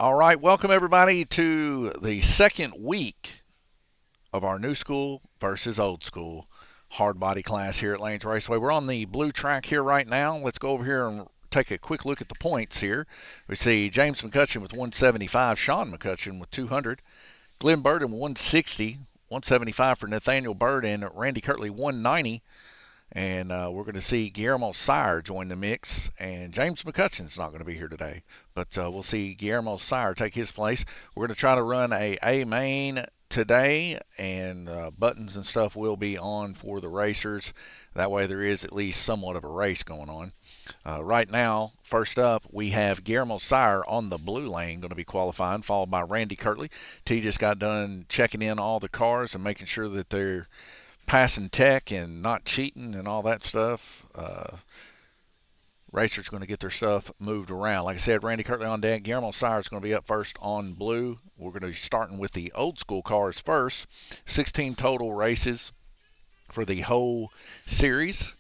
All right, welcome everybody to the second week of our new school versus old school hard body class here at Lanes Raceway. We're on the blue track here right now. Let's go over here and take a quick look at the points here. We see James McCutcheon with 175, Sean McCutcheon with 200, Glenn Burden 160, 175 for Nathaniel Bird, and Randy Kirtley 190. And we're going to see Guillermo Sire join the mix, and James McCutcheon's not going to be here today, but we'll see Guillermo Sire take his place. We're going to try to run a main today, and buttons and stuff will be on for the racers. That way there is at least somewhat of a race going on. Right now, first up, we have Guillermo Sire on the blue lane going to be qualifying, followed by Randy Kirtley. T just got done checking in all the cars and making sure that they're passing tech and not cheating and all that stuff. Racers going to get their stuff moved around. Like I said, Randy Kirtley on deck. Guillermo Sire is going to be up first on blue. We're going to be starting with the old school cars first. 16 total races for the whole series,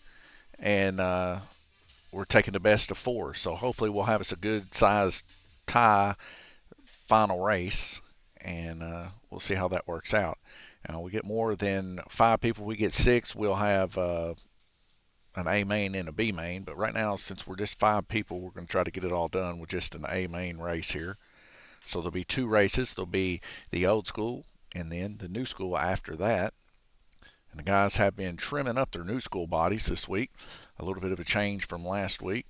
and we're taking the best of 4. So hopefully we'll have us a good sized tie final race, and we'll see how that works out. We get more than 5 people. We get 6. We'll have an A main and a B main. But right now, since we're just 5 people, we're going to try to get it all done with just an A main race here. So there'll be 2 races. There'll be the old school and then the new school after that. And the guys have been trimming up their new school bodies this week. A little bit of a change from last week.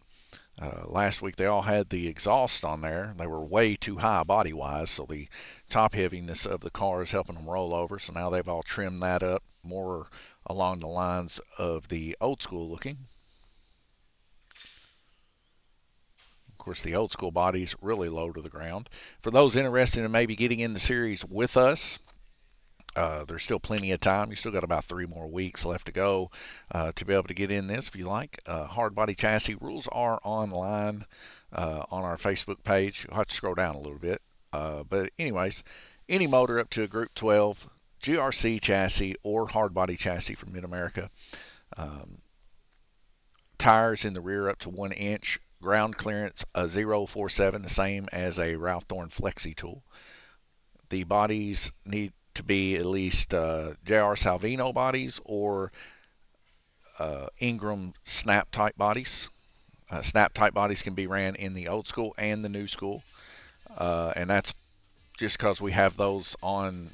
Last week they all had the exhaust on there. They were way too high body-wise, so the top heaviness of the car is helping them roll over. So now they've all trimmed that up more along the lines of the old school looking. Of course, the old school body's really low to the ground. For those interested in maybe getting in the series with us, there's still plenty of time. You still got about 3 more weeks left to go to be able to get in this if you like. Hard body chassis rules are online on our Facebook page. You'll have to scroll down a little bit. But anyways, any motor up to a Group 12, GRC chassis, or hard body chassis from Mid-America. Tires in the rear up to 1 inch. Ground clearance a 047, the same as a Ralph Thorne Flexi tool. The bodies need to be at least J.R. Salvino bodies or Ingram snap type bodies. Snap type bodies can be ran in the old school and the new school, and that's just because we have those on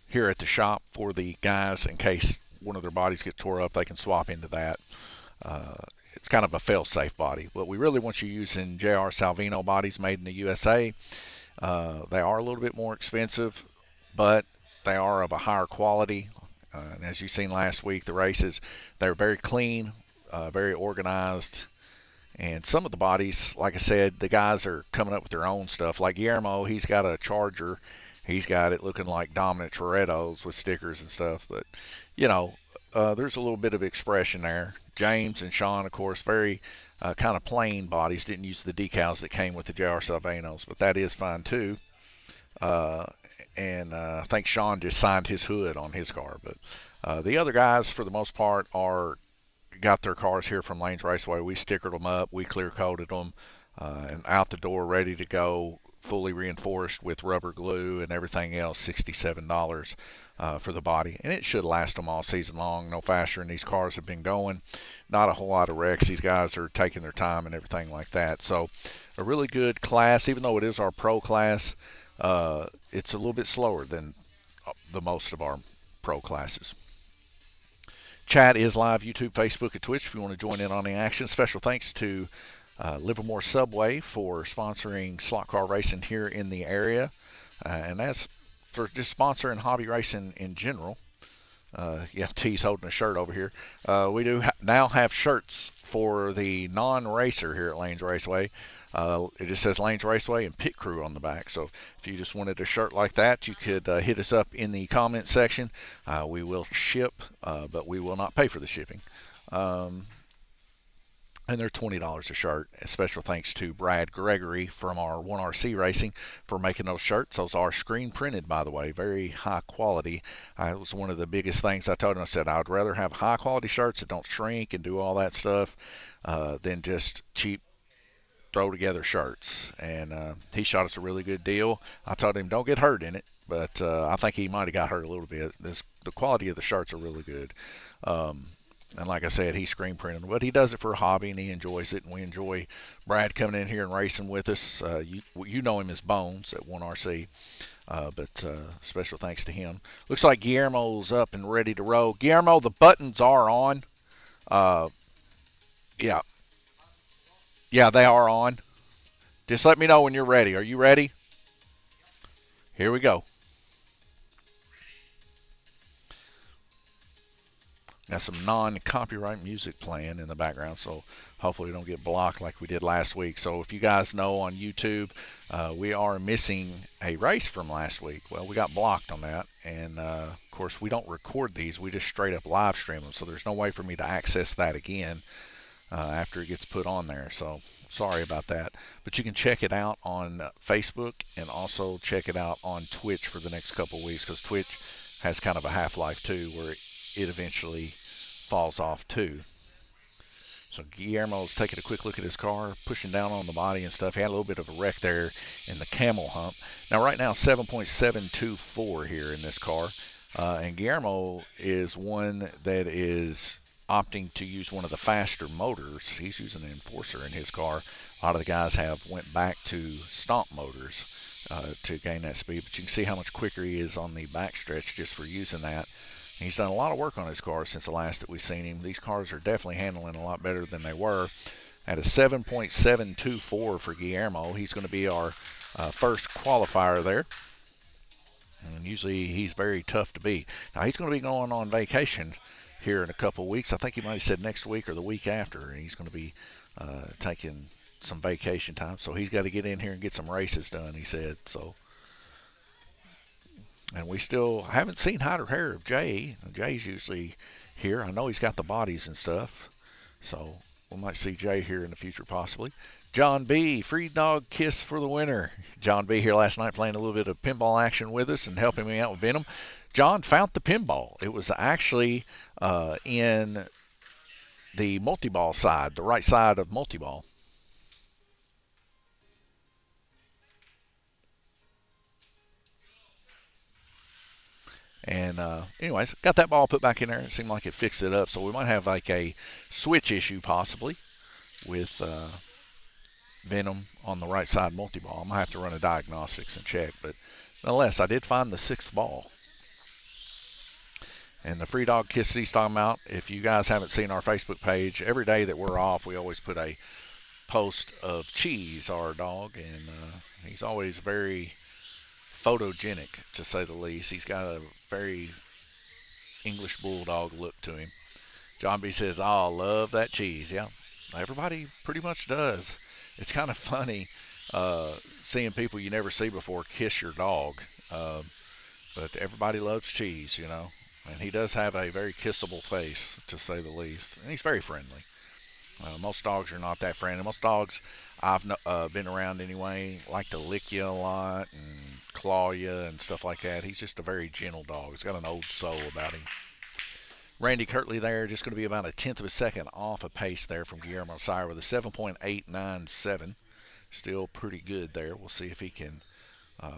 here at the shop for the guys in case one of their bodies get tore up. They can swap into that. It's kind of a fail-safe body, but we really want you using J.R. Salvino bodies made in the USA. They are a little bit more expensive, but they are of a higher quality. And as you've seen last week, the races, they're very clean, very organized. And some of the bodies, like I said, the guys are coming up with their own stuff. Like Guillermo, he's got a Charger. He's got it looking like Dominant Toretto's with stickers and stuff. But, you know, there's a little bit of expression there. James and Sean, of course, very kind of plain bodies. Didn't use the decals that came with the J.R. Salvinos, but that is fine too. And I think Sean just signed his hood on his car. But the other guys, for the most part, got their cars here from Lanes Raceway. We stickered them up, we clear coated them, and out the door, ready to go, fully reinforced with rubber glue and everything else. $67 for the body, and it should last them all season long. No faster than these cars have been going. Not a whole lot of wrecks. These guys are taking their time and everything like that. So a really good class, even though it is our pro class. It's a little bit slower than the most of our pro classes. Chat is live, YouTube, Facebook, and Twitch if you want to join in on the action. Special thanks to Livermore Subway for sponsoring slot car racing here in the area, and that's for just sponsoring hobby racing in general. Yeah, T's holding a shirt over here. We do now have shirts for the non-racer here at Lanes Raceway. It just says Lanes Raceway and Pit Crew on the back. So if you just wanted a shirt like that, you could hit us up in the comment section. We will ship, but we will not pay for the shipping. And they're $20 a shirt. A special thanks to Brad Gregory from our 1RC Racing for making those shirts. Those are screen printed, by the way, very high quality. It was one of the biggest things I told him. I said I would rather have high quality shirts that don't shrink and do all that stuff than just cheap throw together shirts, and he shot us a really good deal. I told him don't get hurt in it, but I think he might have got hurt a little bit. The quality of the shirts are really good. Um, and like I said, he screen printed them, but he does it for a hobby and he enjoys it. And we enjoy Brad coming in here and racing with us. You know him as Bones at 1RC, but special thanks to him. Looks like Guillermo's up and ready to roll. Guillermo, the buttons are on. Uh, yeah, yeah, they are on. Just let me know when you're ready. Are you ready? Here we go. Got some non-copyright music playing in the background, so hopefully we don't get blocked like we did last week. So if you guys know on YouTube, we are missing a race from last week. Well, we got blocked on that, and of course we don't record these. We just straight up live stream them, so there's no way for me to access that again after it gets put on there. So sorry about that. But you can check it out on Facebook and also check it out on Twitch for the next couple of weeks, because Twitch has kind of a half-life too, where it eventually falls off too. So Guillermo's taking a quick look at his car, pushing down on the body and stuff. He had a little bit of a wreck there in the camel hump. Now right now 7.724 here in this car, and Guillermo is one that is opting to use one of the faster motors. He's using an Enforcer in his car. A lot of the guys have went back to stomp motors to gain that speed, but you can see how much quicker he is on the backstretch just for using that. He's done a lot of work on his car since the last that we've seen him. These cars are definitely handling a lot better than they were. At a 7.724 for Guillermo, he's going to be our first qualifier there. And usually he's very tough to beat. Now he's going to be going on vacation here in a couple of weeks. I think he might have said next week or the week after. And he's going to be taking some vacation time. So he's got to get in here and get some races done, he said. So. And we still haven't seen hide or hair of Jay. Jay's usually here. I know he's got the bodies and stuff. So we might see Jay here in the future possibly. John B., free dog kiss for the winner. John B. here last night playing a little bit of pinball action with us and helping me out with Venom. John found the pinball. It was actually in the multi-ball side, the right side of multi-ball. And anyways, got that ball put back in there. It seemed like it fixed it up. So we might have like a switch issue possibly with Venom on the right side multi-ball. I'm going to have to run a diagnostics and check. But nonetheless, I did find the sixth ball. And the free dog kiss he's talking about, if you guys haven't seen our Facebook page, every day that we're off, we always put a post of Cheese, our dog. And he's always very photogenic, to say the least. He's got a very English bulldog look to him. John B says, "Oh, love that Cheese." Yeah, everybody pretty much does. It's kind of funny seeing people you never see before kiss your dog, but everybody loves Cheese, you know. And he does have a very kissable face, to say the least, and he's very friendly. Most dogs are not that friendly. Most dogs I've been around anyway like to lick you a lot and claw you and stuff like that. He's just a very gentle dog. He's got an old soul about him. Randy Kirtley there, just going to be about a tenth of a second off a pace there from Guillermo Sire with a 7.897. Still pretty good there. We'll see if he can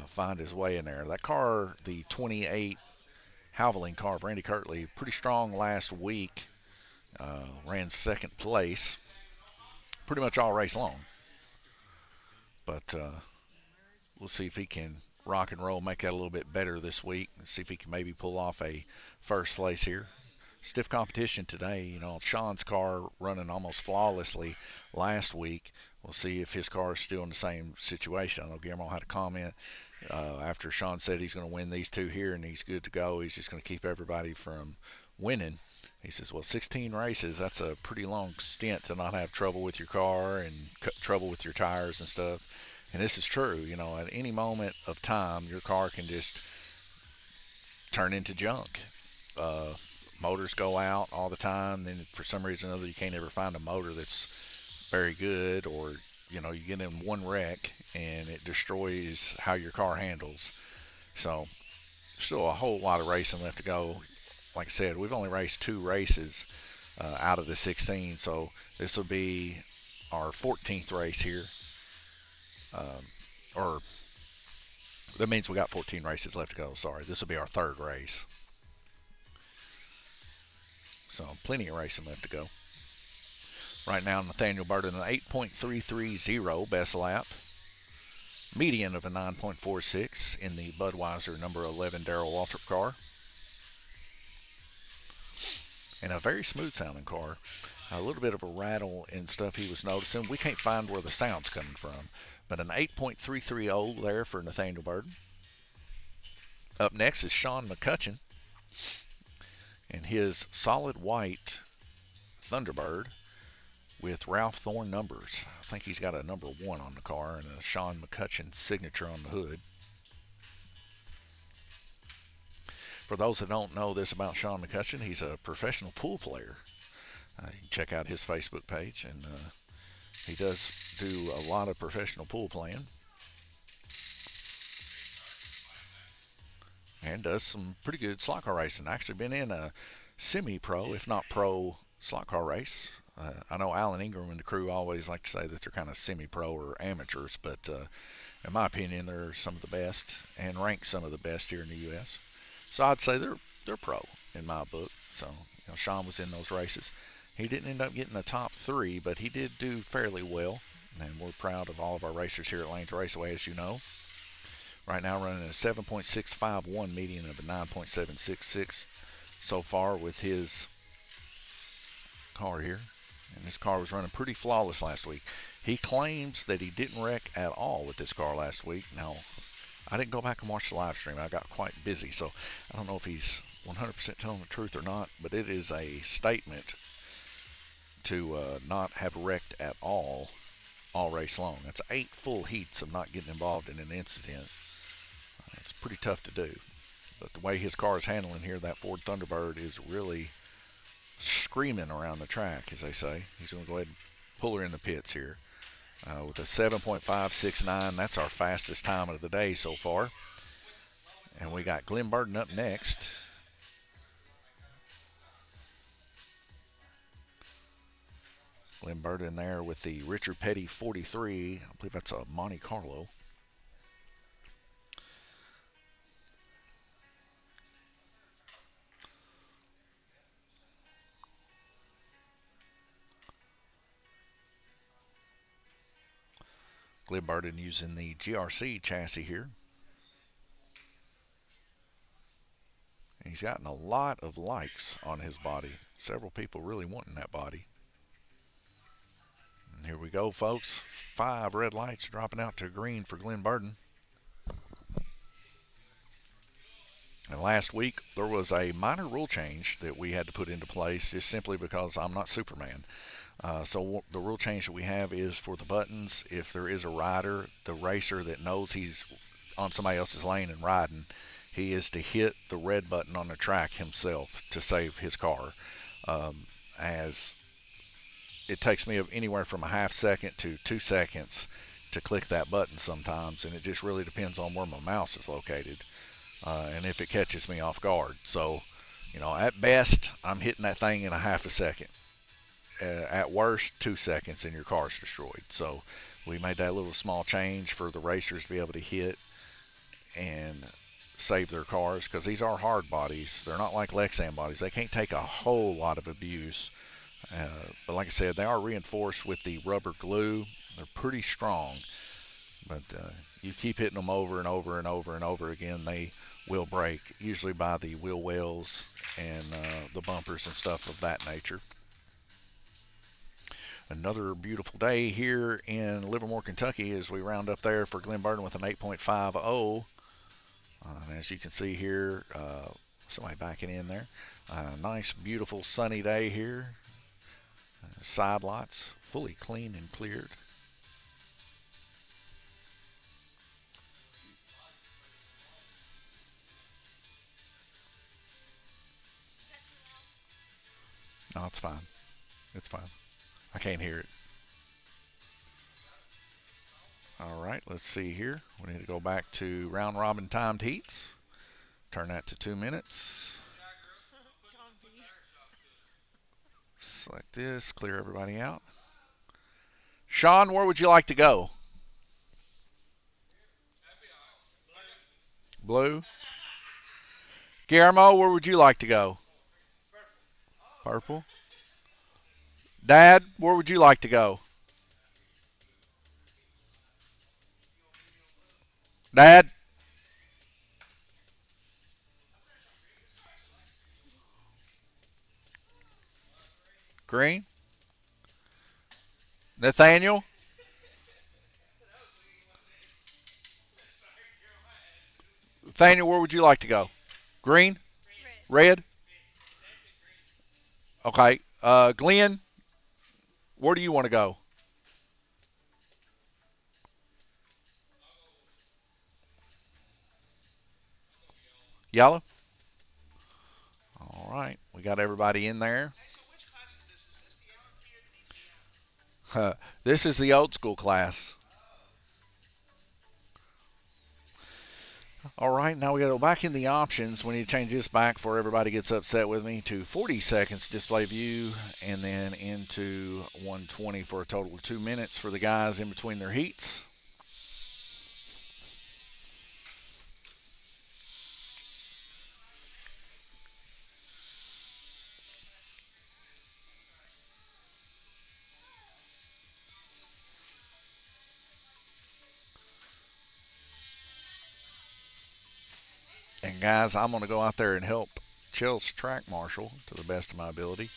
find his way in there. That car, the 28 Havoline car of Randy Kirtley, pretty strong last week. Ran second place pretty much all race long. But we'll see if he can rock and roll, make that a little bit better this week. See if he can maybe pull off a first place here. Stiff competition today. You know, Sean's car running almost flawlessly last week. We'll see if his car is still in the same situation. I know Guillermo had a comment after Sean said he's going to win these two here and he's good to go. He's just going to keep everybody from winning. He says, well, 16 races, that's a pretty long stint to not have trouble with your car and trouble with your tires and stuff. And this is true. You know, at any moment of time, your car can just turn into junk. Motors go out all the time. Then for some reason or another, you can't ever find a motor that's very good, or, you know, you get in one wreck and it destroys how your car handles. So still a whole lot of racing left to go. Like I said, we've only raced 2 races out of the 16, so this will be our 14th race here or that means we got 14 races left to go. Sorry, this will be our third race. So plenty of racing left to go. Right now, Nathaniel Burton an 8.330 best lap. Median of a 9.46 in the Budweiser number 11 Darrell Waltrip car. And a very smooth sounding car. A little bit of a rattle and stuff he was noticing. We can't find where the sound's coming from. But an 8.330 there for Nathaniel Burton. Up next is Sean McCutcheon and his solid white Thunderbird with Ralph Thorne numbers. I think he's got a number 1 on the car and a Sean McCutcheon signature on the hood. For those that don't know this about Sean McCutcheon, he's a professional pool player. You can check out his Facebook page, and he does do a lot of professional pool playing. And does some pretty good slot car racing. Actually been in a semi-pro, if not pro, slot car race. I know Alan Ingram and the crew always like to say that they're kind of semi-pro or amateurs, but in my opinion, they're some of the best and rank some of the best here in the U.S. So I'd say they're pro in my book. So Sean was in those races. He didn't end up getting the top 3, but he did do fairly well, and we're proud of all of our racers here at Lanes Raceway, as you know. Right now running a 7.651 median of a 9.766 so far with his car here. And his car was running pretty flawless last week. He claims that he didn't wreck at all with this car last week. Now, I didn't go back and watch the live stream. I got quite busy, so I don't know if he's 100% telling the truth or not, but it is a statement to not have wrecked at all race long. That's 8 full heats of not getting involved in an incident. It's pretty tough to do. But the way his car is handling here, that Ford Thunderbird is really screaming around the track, as they say. He's going to go ahead and pull her in the pits here. With a 7.569, that's our fastest time of the day so far. And we got Glenn Burton up next. Glenn Burton there with the Richard Petty 43. I believe that's a Monte Carlo. Glenn Burton using the GRC chassis here. He's gotten a lot of likes on his body. Several people really wanting that body. And here we go, folks. 5 red lights dropping out to green for Glenn Burton. And last week, there was a minor rule change that we had to put into place just simply because I'm not Superman. So the rule change that we have is for the buttons, if there is a rider, the racer that knows he's on somebody else's lane and riding, he is to hit the red button on the track himself to save his car. As it takes me anywhere from a half second to 2 seconds to click that button sometimes, and it just really depends on where my mouse is located and if it catches me off guard. So, at best, I'm hitting that thing in a half a second. At worst, 2 seconds and your car's destroyed. So we made that little small change for the racers to be able to hit and save their cars, because these are hard bodies. They're not like Lexan bodies. They can't take a whole lot of abuse. But like I said, they are reinforced with the rubber glue. They're pretty strong. But you keep hitting them over and over and over and over again, they will break, usually by the wheel wells and the bumpers and stuff of that nature. Another beautiful day here in Livermore, Kentucky, as we round up there for Glenn Burton with an 8.50. And as you can see here, somebody backing in there. Nice, beautiful, sunny day here. Side lots fully cleaned and cleared. No, it's fine. It's fine. I can't hear it. All right, let's see here. We need to go back to round robin timed heats. Turn that to 2 minutes. Select this, clear everybody out. Sean, where would you like to go? Blue. Guillermo, where would you like to go? Purple. Dad, where would you like to go? Dad. Green. Nathaniel. Nathaniel, where would you like to go? Green. Red. Okay. Glenn, where do you want to go? Yellow. All right. We got everybody in there. This is the old school class. All right, now we got to go back in the options. We need to change this back before everybody gets upset with me to 40 seconds display view and then into 120 for a total of 2 minutes for the guys in between their heats. And guys, I'm going to go out there and help Chill's track marshal to the best of my ability.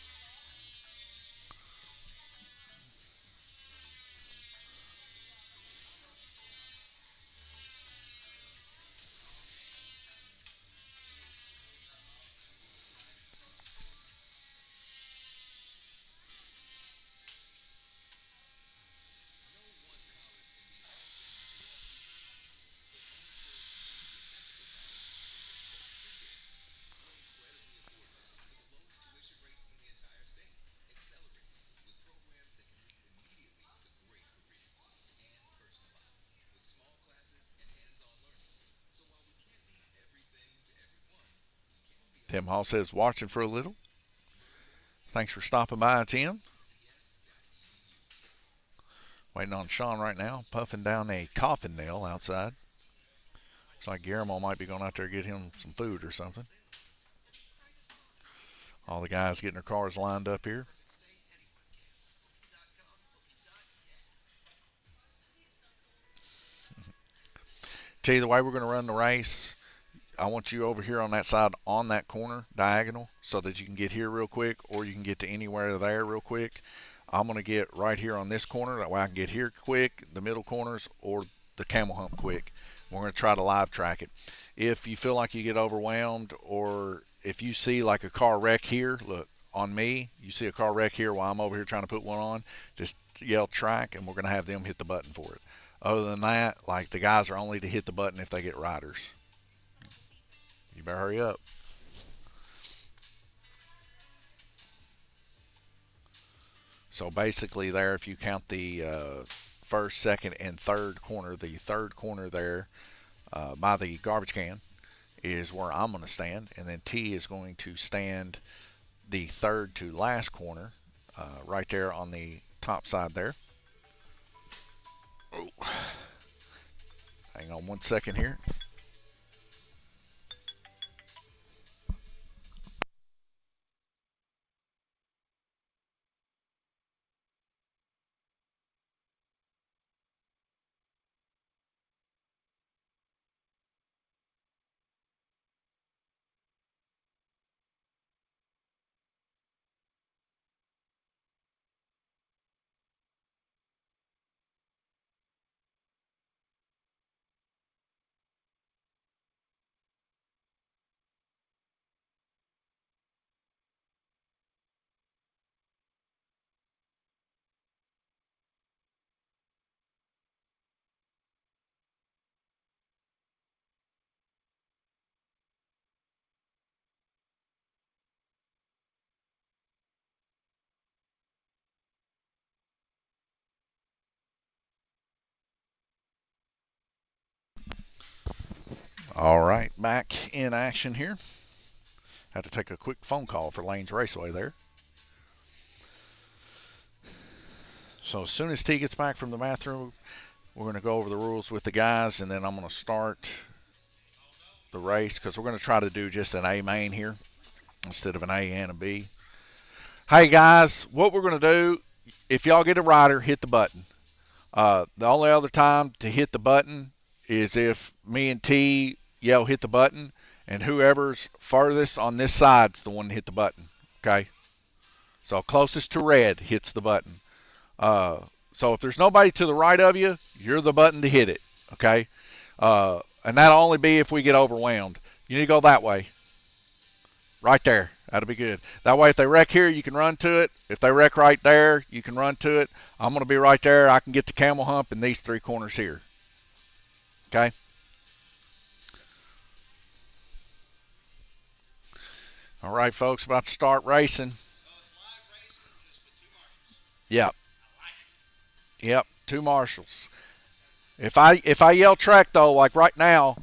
Tim Hall says, watching for a little. Thanks for stopping by, Tim. Waiting on Sean right now, puffing down a coffin nail outside. Looks like Guillermo might be going out there to get him some food or something. All the guys getting their cars lined up here. Tell you the way we're going to run the race. I want you over here on that side, on that corner, diagonal, so that you can get here real quick, or you can get to anywhere there real quick. I'm going to get right here on this corner. That way I can get here quick, the middle corners, or the camel hump quick. We're going to try to live track it. If you feel like you get overwhelmed, or if you see like a car wreck here, look, on me, you see a car wreck here while I'm over here trying to put one on, just yell track, and we're going to have them hit the button for it. Other than that, like the guys are only to hit the button if they get riders. You better hurry up. So basically there, if you count the first, second, and third corner, the third corner there by the garbage can is where I'm going to stand. And then T is going to stand the third to last corner right there on the top side there. Oh. Hang on 1 second here. All right, back in action here. Had to take a quick phone call for Lanes Raceway there. So as soon as T gets back from the bathroom, we're going to go over the rules with the guys, and then I'm going to start the race because we're going to try to do just an A main here instead of an A and a B. Hey guys, what we're going to do, if y'all get a rider, hit the button. The only other time to hit the button is if me and T yell hit the button, and whoever's farthest on this side's the one to hit the button. Okay? So closest to red hits the button. So if there's nobody to the right of you, you're the button to hit it. Okay? And that'll only be if we get overwhelmed. You need to go that way. Right there. That'll be good. That way if they wreck here, you can run to it. If they wreck right there, you can run to it. I'm going to be right there. I can get the camel hump in these 3 corners here. Okay? All right, folks, about to start racing. Yep. Yep, 2 marshals. If I yell track though, like right now,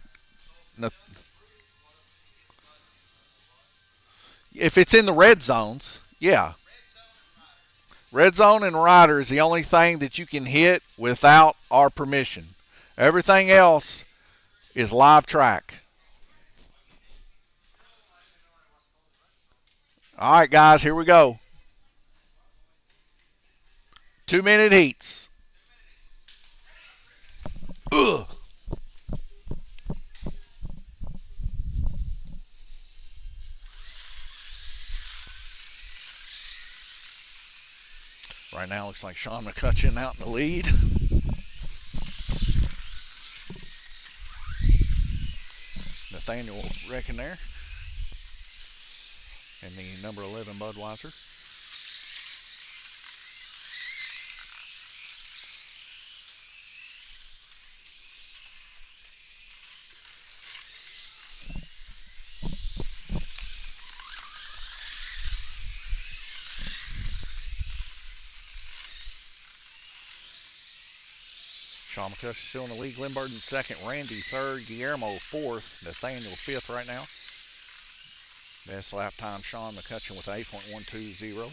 if it's in the red zones, yeah. Red zone and rider is the only thing that you can hit without our permission. Everything else is live track. All right, guys, here we go. 2-minute heats. Ugh. Right now, looks like Sean McCutcheon out in the lead. Nathaniel wrecking there. And the number 11 Budweiser. Sean McCutcheon still in the lead. Glenn Burden second. Randy third. Guillermo fourth. Nathaniel fifth right now. Best lap time, Sean McCutcheon with 8.120.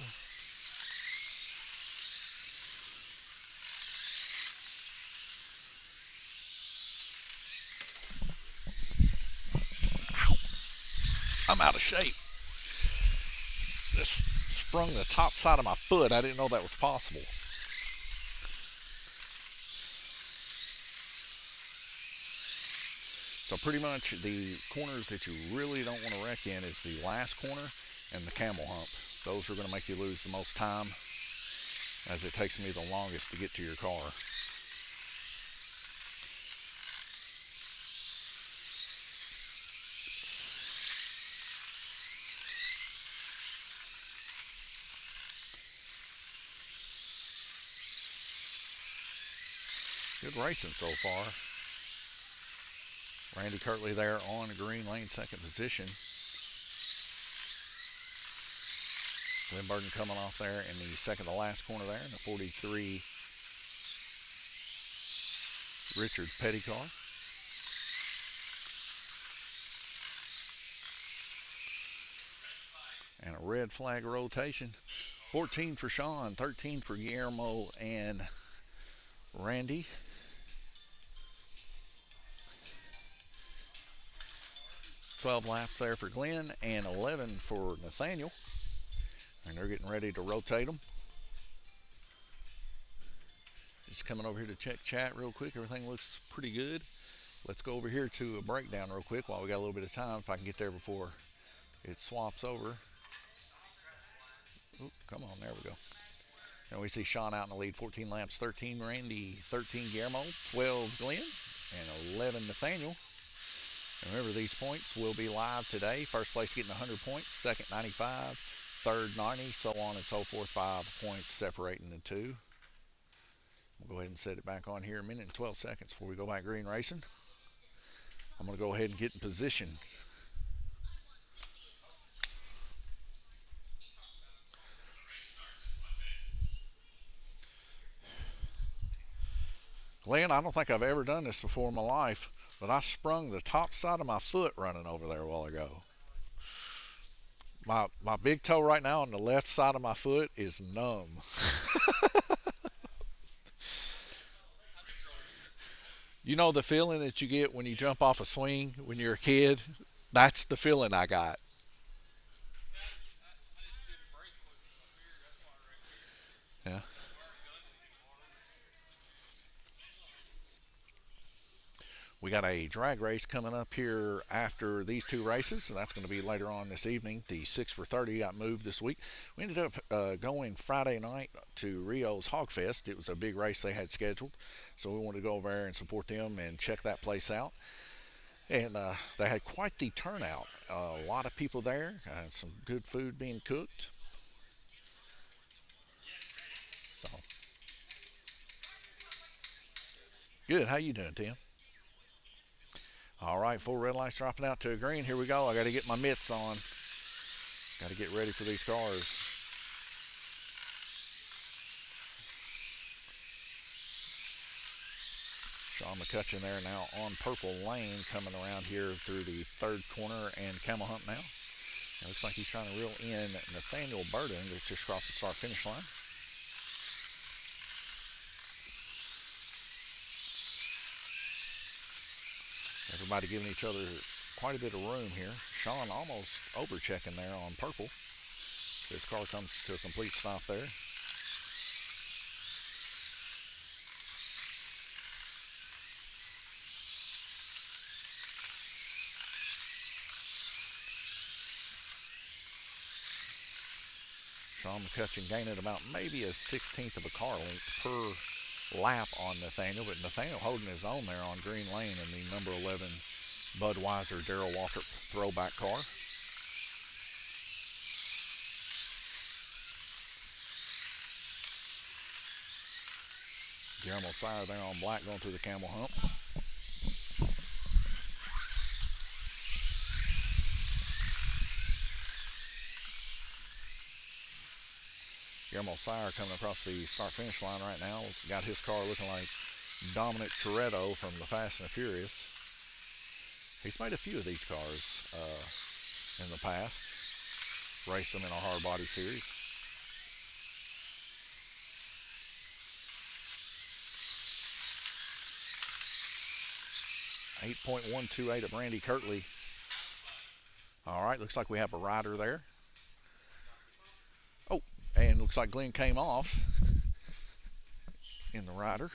I'm out of shape. This sprung the top side of my foot. I didn't know that was possible. So pretty much the corners that you really don't want to wreck in is the last corner and the camel hump. Those are going to make you lose the most time, as it takes me the longest to get to your car. Good racing so far. Randy Kirtley there on the green lane, second position. Glenn Burden coming off there in the second to last corner there in the 43 Richard Petty car. And a red flag rotation. 14 for Sean, 13 for Guillermo and Randy. 12 laps there for Glenn and 11 for Nathaniel. And they're getting ready to rotate them. Just coming over here to check chat real quick. Everything looks pretty good. Let's go over here to a breakdown real quick while we got a little bit of time, if I can get there before it swaps over. Oop, come on, there we go. And we see Sean out in the lead, 14 laps, 13 Randy, 13 Guillermo, 12 Glenn, and 11 Nathaniel. Remember, these points will be live today. First place getting 100 points, second 95, third 90, so on and so forth. 5 points separating the two. We'll go ahead and set it back on here a minute and 12 seconds before we go back green racing. I'm going to go ahead and get in position. Glenn, I don't think I've ever done this before in my life, but I sprung the top side of my foot running over there a while ago. My big toe right now on the left side of my foot is numb. You know the feeling that you get when you jump off a swing when you're a kid? That's the feeling I got. Yeah. We got a drag race coming up here after these two races, and that's going to be later on this evening. The 6 for 30 got moved this week. We ended up going Friday night to Rio's Hog Fest. It was a big race they had scheduled, so we wanted to go over there and support them and check that place out. And they had quite the turnout. A lot of people there, some good food being cooked. So good. How you doing, Tim? All right, full red lights dropping out to a green. Here we go. I got to get my mitts on. Got to get ready for these cars. Sean McCutcheon there now on Purple Lane, coming around here through the third corner and Camel Hump now. It looks like he's trying to reel in Nathaniel Burden that's just crossed the start finish line. Everybody giving each other quite a bit of room here. Sean almost over checking there on Purple. His car comes to a complete stop there. Sean McCutcheon gaining about maybe a 16th of a car length per lap on Nathaniel, but Nathaniel holding his own there on Green Lane in the number 11 Budweiser Darrell Waltrip throwback car. Guillermo Sire there on black going through the Camel Hump. Guillermo Sire coming across the start finish line right now. Got his car looking like Dominic Toretto from the Fast and the Furious. He's made a few of these cars in the past. Raced them in a hard body series. 8.128 at Randy Kirtley. All right, looks like we have a rider there. Oh, and looks like Glenn came off in the rider.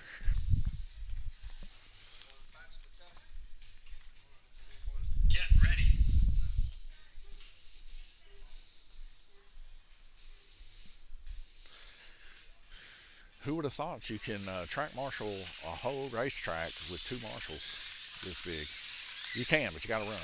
Get ready. Who would have thought you can track marshal a whole racetrack with two marshals this big? You can, but you got to run.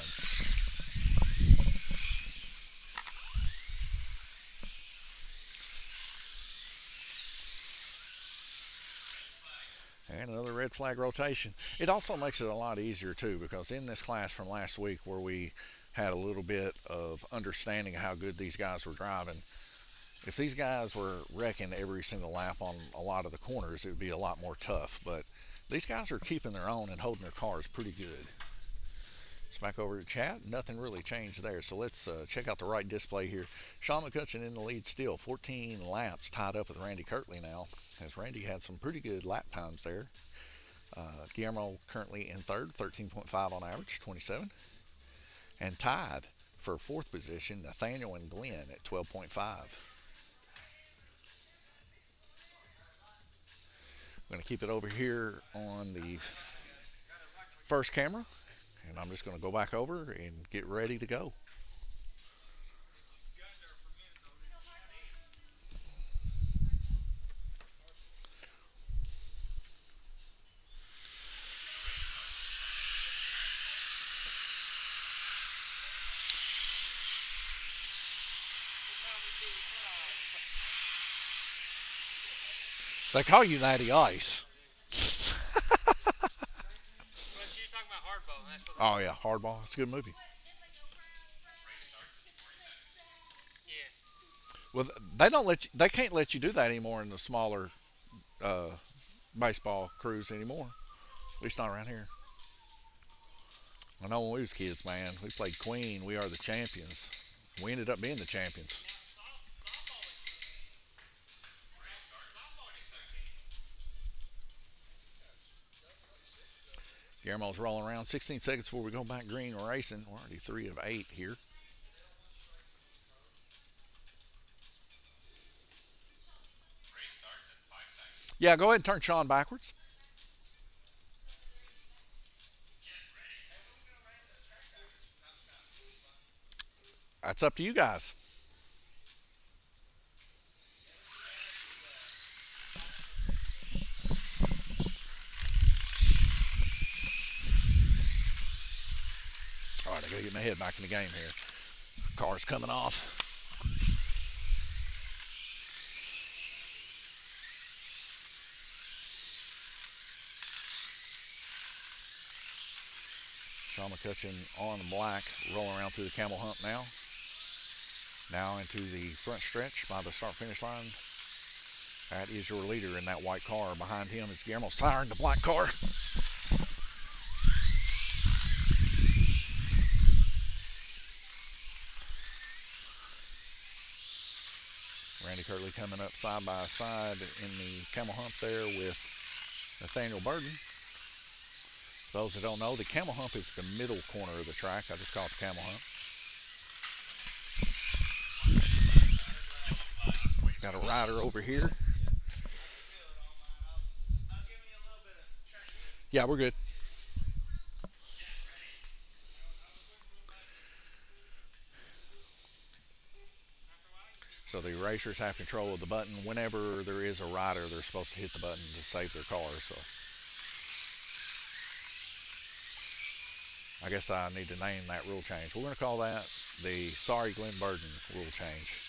And another red flag rotation. It also makes it a lot easier too, because in this class from last week where we had a little bit of understanding of how good these guys were driving, if these guys were wrecking every single lap on a lot of the corners, it would be a lot more tough. But these guys are keeping their own and holding their cars pretty good. It's back over to chat. Nothing really changed there. So let's check out the right display here. Sean McCutcheon in the lead still. 14 laps tied up with Randy Kirtley now, as Randy had some pretty good lap times there. Guillermo currently in third, 13.5 on average, 27. And tied for fourth position, Nathaniel and Glenn at 12.5. I'm going to keep it over here on the first camera, and I'm just going to go back over and get ready to go. They call you Natty Ice. Oh yeah, Hardball. It's a good movie. Well, they don't let you. They can't let you do that anymore in the smaller uh, baseball crews anymore. At least not around here. I know when we was kids, man, we played Queen. We are the champions. We ended up being the champions. Guillermo's rolling around. 16 seconds before we go back green racing. We're already 3 of 8 here. Race starts in 5 seconds. Yeah, go ahead and turn Sean backwards. Get ready. That's up to you guys. All right, I gotta get my head back in the game here. Car's coming off. Sean McCutcheon on black, rolling around through the camel hump now. Now into the front stretch by the start-finish line. That is your leader in that white car. Behind him is Guillermo Sire in the black car. Randy Kirtley coming up side by side in the camel hump there with Nathaniel Burden. For those that don't know, the camel hump is the middle corner of the track. I just call it the camel hump. Got a rider over here. Yeah, we're good. So the racers have control of the button. Whenever there is a rider, they're supposed to hit the button to save their car. So I guess I need to name that rule change. We're going to call that the Sorry Glenn Burden rule change.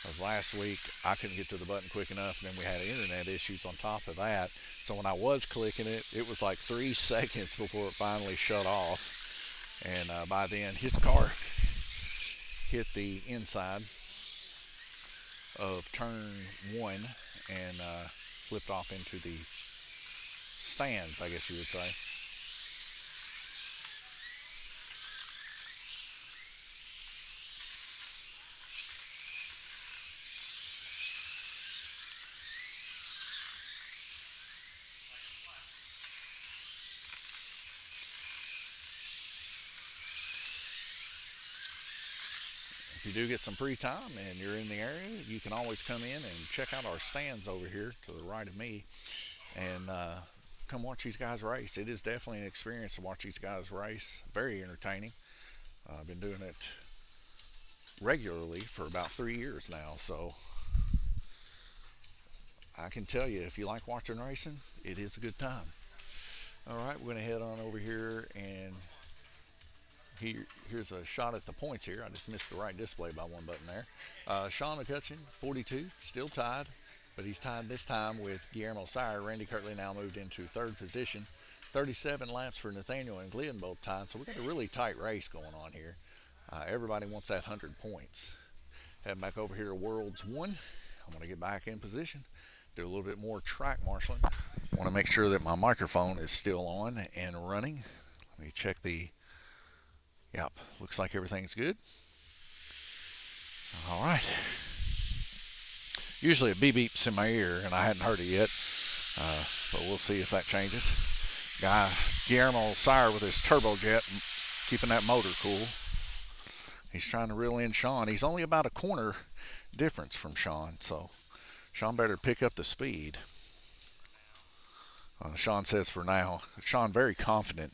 Because last week I couldn't get to the button quick enough, and then we had internet issues on top of that. So when I was clicking it, it was like 3 seconds before it finally shut off. And by then, his car hit the inside of turn 1 and flipped off into the stands, I guess you would say. If you do get some free time and you're in the area, you can always come in and check out our stands over here to the right of me and come watch these guys race. It is definitely an experience to watch these guys race. Very entertaining. I've been doing it regularly for about 3 years now, so I can tell you, if you like watching racing, it is a good time. All right, we're going to head on over here, and here's a shot at the points here. I just missed the right display by one button there. Sean McCutcheon, 42, still tied, but he's tied this time with Guillermo Sire. Randy Kirtley now moved into third position. 37 laps for Nathaniel and Glenn both tied, so we've got a really tight race going on here. Everybody wants that 100 points. Heading back over here to Worlds 1. I'm going to get back in position, do a little bit more track marshaling. I want to make sure that my microphone is still on and running. Let me check the... Yep, looks like everything's good. All right. Usually it beeps in my ear, and I hadn't heard it yet, but we'll see if that changes. Guillermo Sire with his turbojet, keeping that motor cool. He's trying to reel in Sean. He's only about a corner difference from Sean, so Sean better pick up the speed. Sean says for now. Sean very confident.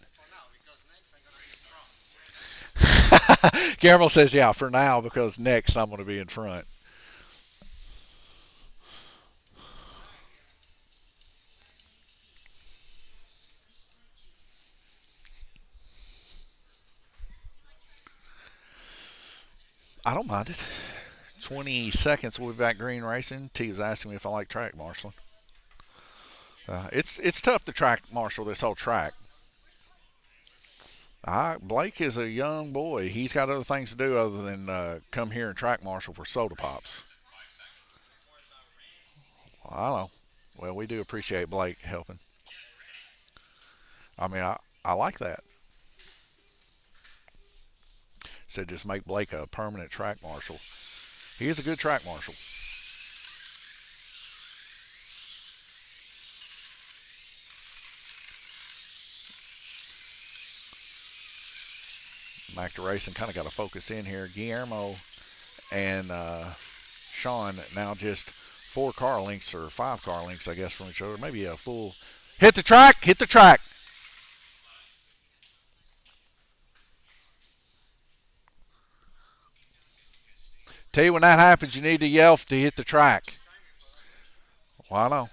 Guillermo says, yeah, for now, because next I'm going to be in front. I don't mind it. 20 seconds, we'll be back green racing. T was asking me if I like track marshaling. It's tough to track marshal this whole track. Blake is a young boy. He's got other things to do other than come here and track marshal for soda pops. Well, I don't know. Well, we do appreciate Blake helping. I mean, I like that. Said just make Blake a permanent track marshal. He is a good track marshal. Back to racing. Kind of got to focus in here. Guillermo and Sean now just 4 car lengths or 5 car lengths, I guess, from each other. Maybe a full. Hit the track! Hit the track! Tell you when that happens, you need to yell to hit the track. Well, I know.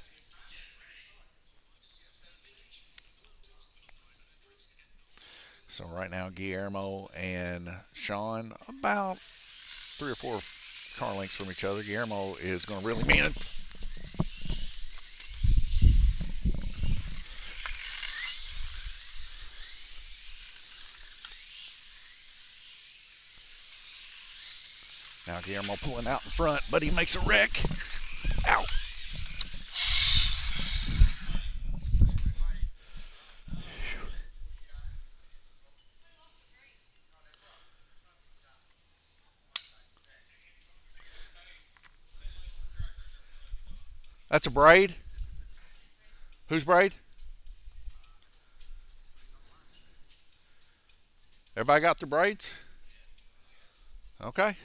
So right now, Guillermo and Sean about 3 or 4 car lengths from each other. Guillermo is going to really mean it. Now Guillermo pulling out in front, but he makes a wreck. Ow. That's a braid. Whose braid? Everybody got their braids? Okay.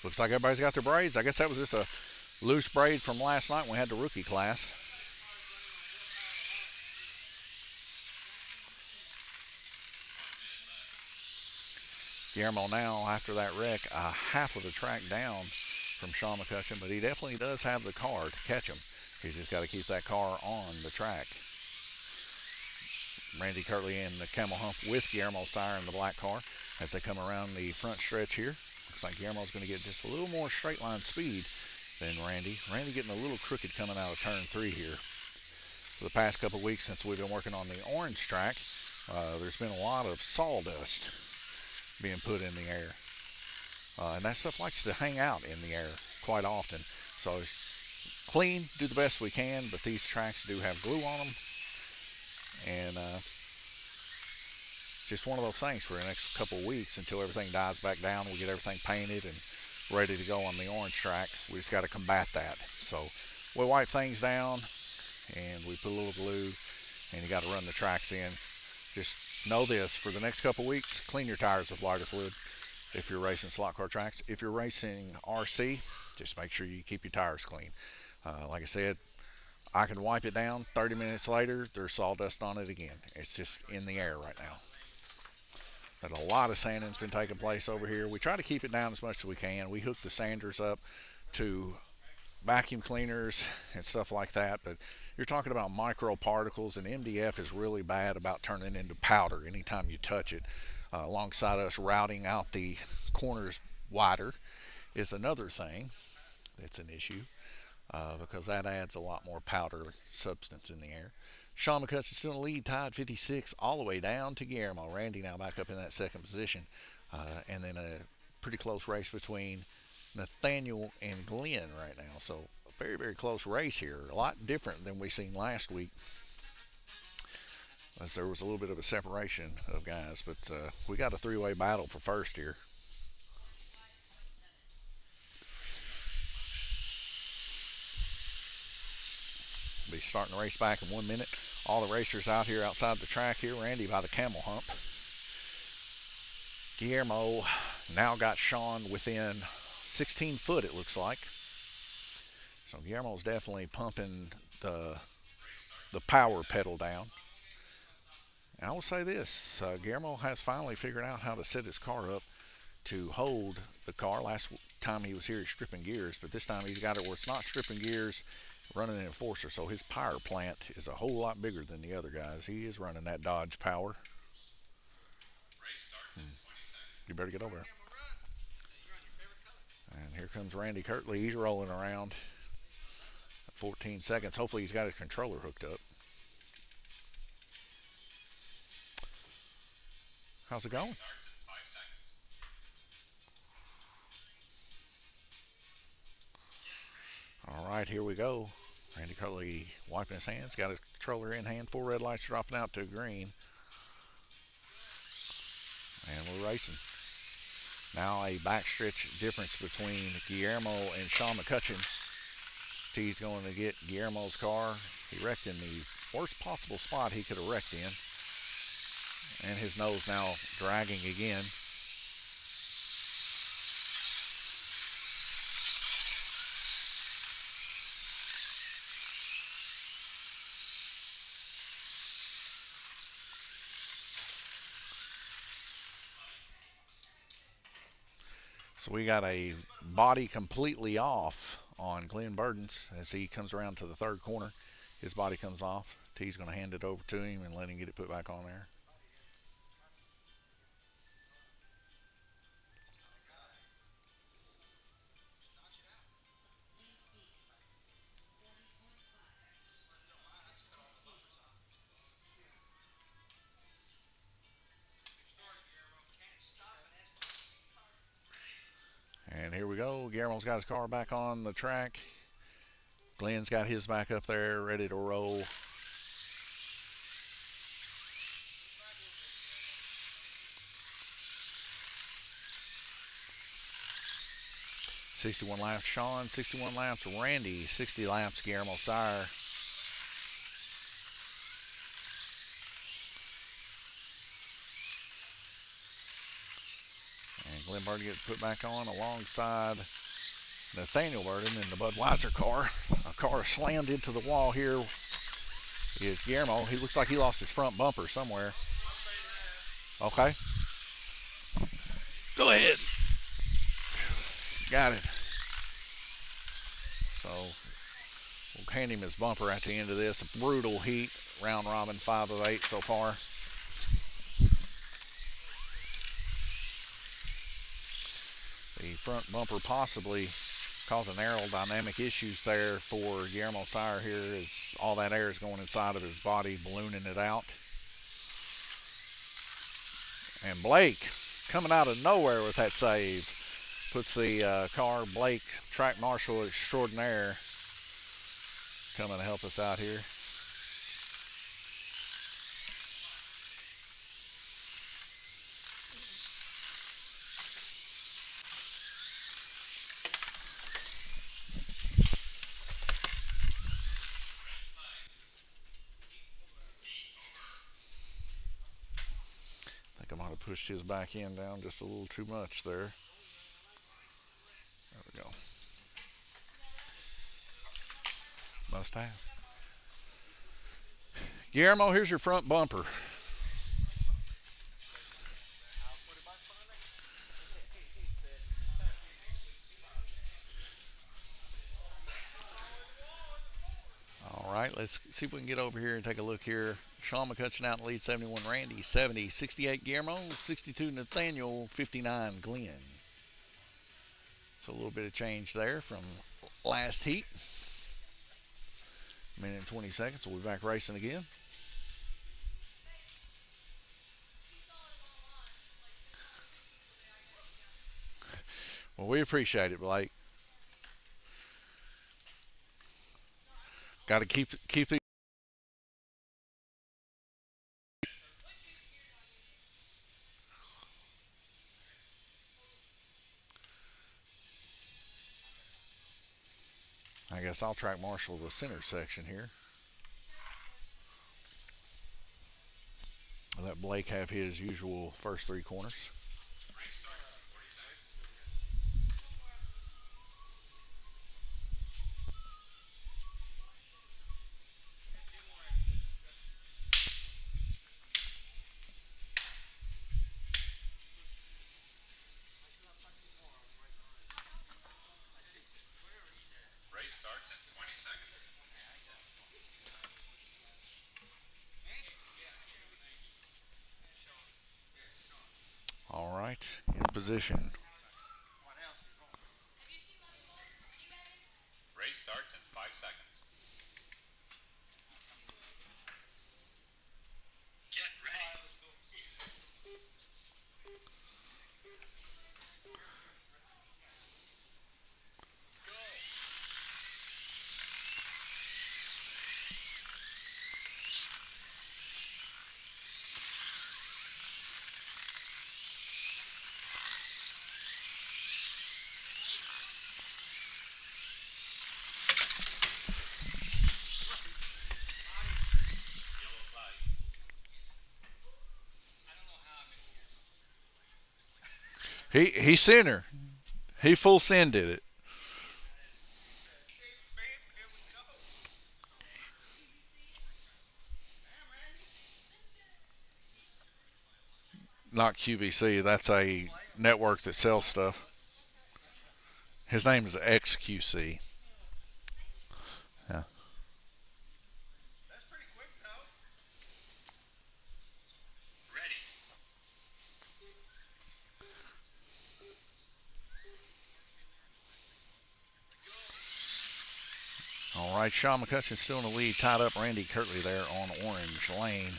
Looks like everybody's got their braids. I guess that was just a loose braid from last night when we had the rookie class. Guillermo now, after that wreck, half of the track down from Sean McCutcheon, but he definitely does have the car to catch him. He's just got to keep that car on the track. Randy Kirtley in the camel hump with Guillermo Sire in the black car as they come around the front stretch here. Looks like Guillermo's going to get just a little more straight line speed than Randy. Randy getting a little crooked coming out of turn 3 here. For the past couple of weeks since we've been working on the orange track, there's been a lot of sawdust being put in the air. And that stuff likes to hang out in the air quite often. So clean, do the best we can, but these tracks do have glue on them. And just one of those things for the next couple of weeks until everything dies back down. We get everything painted and ready to go on the orange track. We just got to combat that. So we wipe things down and we put a little glue, and you got to run the tracks in. Just know this, for the next couple of weeks, clean your tires with lighter fluid if you're racing slot car tracks. If you're racing RC, just make sure you keep your tires clean. Like I said, I can wipe it down. 30 minutes later, there's sawdust on it again. It's just in the air right now. But a lot of sanding's been taking place over here. We try to keep it down as much as we can. We hook the sanders up to vacuum cleaners and stuff like that, but you're talking about micro particles, and MDF is really bad about turning into powder anytime you touch it. Alongside us routing out the corners wider is another thing that's an issue, because that adds a lot more powder substance in the air. Sean McCutcheon still in the lead, tied 56, all the way down to Guillermo. Randy now back up in that second position. And then a pretty close race between Nathaniel and Glenn right now. So a very, very close race here. A lot different than we seen last week, as there was a little bit of a separation of guys. But we got a 3-way battle for first here. Be starting the race back in 1 minute. All the racers out here outside the track here. Randy by the camel hump. Guillermo now got Sean within 16 foot, it looks like. So Guillermo's definitely pumping the power pedal down. And I will say this, Guillermo has finally figured out how to set his car up to hold the car. Last time he was here, he's stripping gears, but this time he's got it where it's not stripping gears, running an enforcer. So his power plant is a whole lot bigger than the other guys. He is running that Dodge power. You better get over there. And here comes Randy Kirtley. He's rolling around at 14 seconds. Hopefully he's got his controller hooked up. How's it going? All right, here we go. Randy Kirtley wiping his hands, got his controller in hand. 4 red lights dropping out to green. And we're racing. Now a backstretch difference between Guillermo and Sean McCutcheon. T's going to get Guillermo's car. He wrecked in the worst possible spot he could have wrecked in. And his nose now dragging again. So we got a body completely off on Glenn Burdens as he comes around to the third corner. His body comes off. T's going to hand it over to him and let him get it put back on there. And here we go. Guillermo's got his car back on the track. Glenn's got his back up there, ready to roll. "61 laps Sean, 61 laps Randy, 60 laps Guillermo Sire." And Glenn Burden gets put back on alongside Nathaniel Burden in the Budweiser car. A car slammed into the wall here is Guillermo. He looks like he lost his front bumper somewhere. Okay. Go ahead. Got it. So we'll hand him his bumper at the end of this. A brutal heat. Round robin 5 of 8 so far. The front bumper possibly causing aerodynamic issues there for Guillermo Sire here as all that air is going inside of his body, ballooning it out. And Blake coming out of nowhere with that save. Puts the car, Blake, track marshal extraordinaire, coming to help us out here. I think I might have pushed his back end down just a little too much there. There we go. Must have. Guillermo, here's your front bumper. All right, let's see if we can get over here and take a look here. Sean McCutcheon out in the lead, 71 Randy, 70, 68 Guillermo, 62 Nathaniel, 59 Glenn. So a little bit of change there from last heat. Minute and 20 seconds. We'll be back racing again. Well, we appreciate it, Blake. Got to keep the. I guess I'll track marshal the center section here. I'll let Blake have his usual first 3 corners. Race starts in 20 seconds. All right, in position. Race starts in 5 seconds. Get ready. Go. He sent her. He full sended it. Not QVC. That's a network that sells stuff. His name is XQC. Yeah. Ready. All right, Sean McCutcheon still in the lead, tied up Randy Kirtley there on Orange Lane,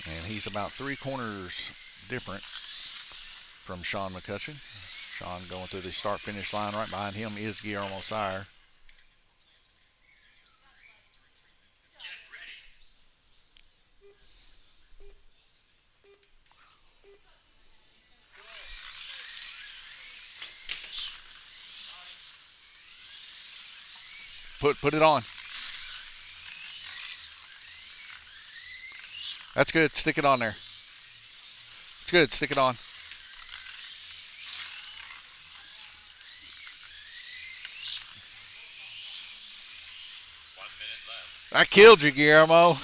and he's about 3 corners different from Sean McCutcheon. Sean going through the start-finish line. Right behind him is Guillermo Sire. Get ready. Put it on. That's good. Stick it on there. It's good. Stick it on. 1 minute left. I killed you, Guillermo.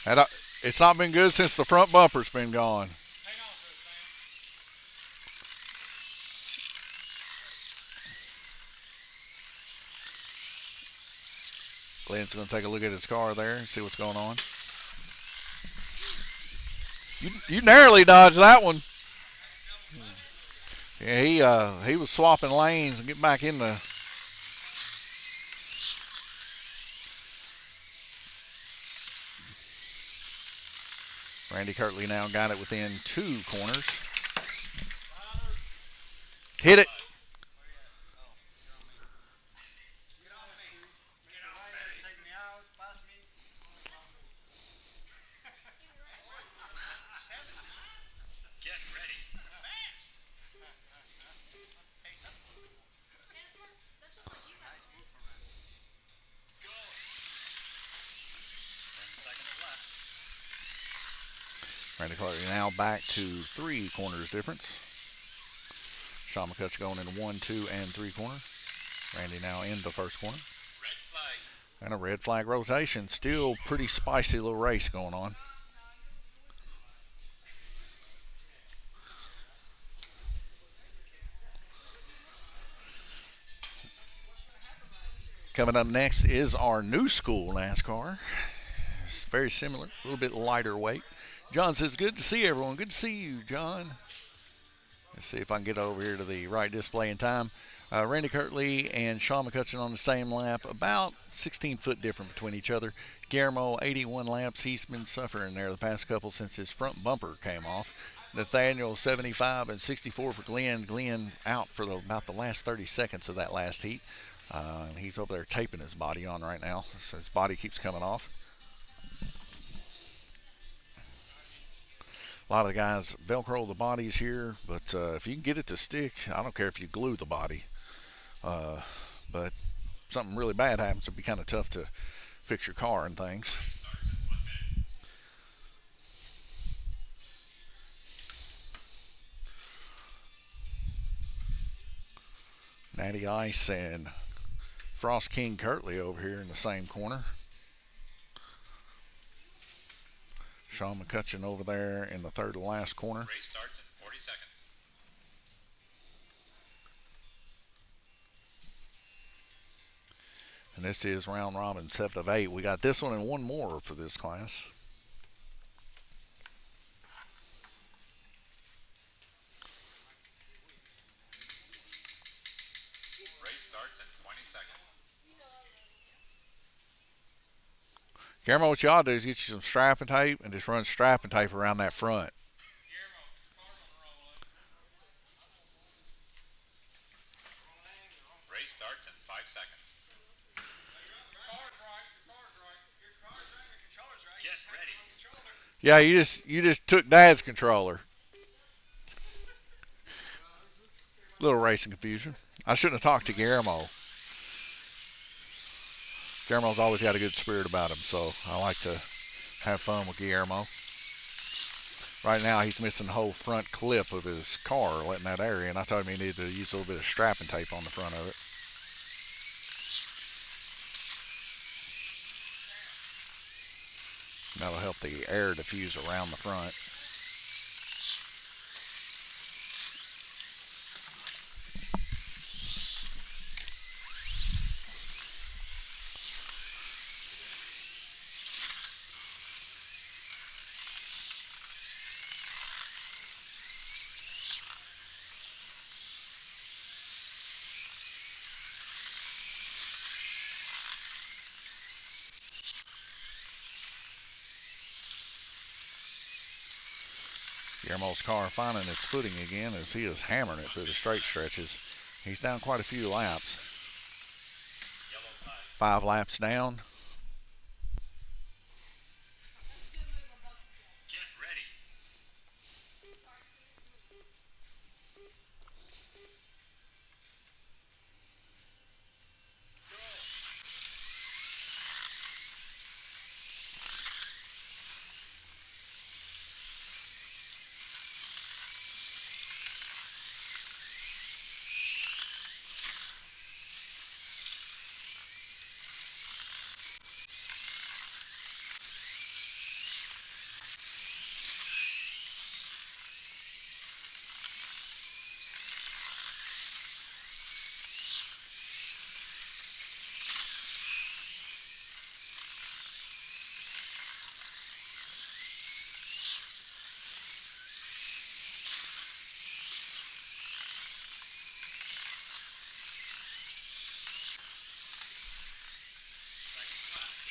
And it's not been good since the front bumper's been gone. Glenn's going to take a look at his car there and see what's going on. You narrowly dodged that one. Yeah, he was swapping lanes and getting back in the. Randy Kirtley now got it within 2 corners. Hit it. Get ready. Go. 10 seconds left. Randy Kirtley now back to 3 corners difference. Sean McCutcheon going in 1, 2, and 3 corner. Randy now in the first corner. Red flag. And a red flag rotation. Still pretty spicy little race going on. Coming up next is our new school NASCAR. It's very similar, a little bit lighter weight. John says, good to see everyone. Good to see you, John. Let's see if I can get over here to the right display in time. Randy Kirtley and Sean McCutcheon on the same lap, about 16 foot different between each other. Guillermo, 81 laps. He's been suffering there the past couple since his front bumper came off. Nathaniel, 75 and 64 for Glenn. Glenn out for about the last 30 seconds of that last heat. He's over there taping his body on right now, so his body keeps coming off. A lot of the guys Velcro the bodies here, but if you can get it to stick, I don't care if you glue the body. But something really bad happens, it'd be kind of tough to fix your car and things. Race starts in 1 minute. Natty Ice and Frost King Kirtley over here in the same corner. Sean McCutcheon over there in the third to last corner. Race starts in 40 seconds. And this is round robin 7 of 8. We got this one and one more for this class. Race starts in 20 seconds. Guillermo, what you ought to do is get you some strapping tape and just run strapping tape around that front. Race starts in 5 seconds. Get ready. Yeah, you just took Dad's controller. Little racing confusion. I shouldn't have talked to Guillermo. Guillermo's always got a good spirit about him, so I like to have fun with Guillermo. Right now he's missing the whole front clip of his car, letting that air in. I told him he needed to use a little bit of strapping tape on the front of it. That'll help the air diffuse around the front. Guillermo's car finding its footing again as he is hammering it through the straight stretches. He's down quite a few laps. 5 laps down. Get ready.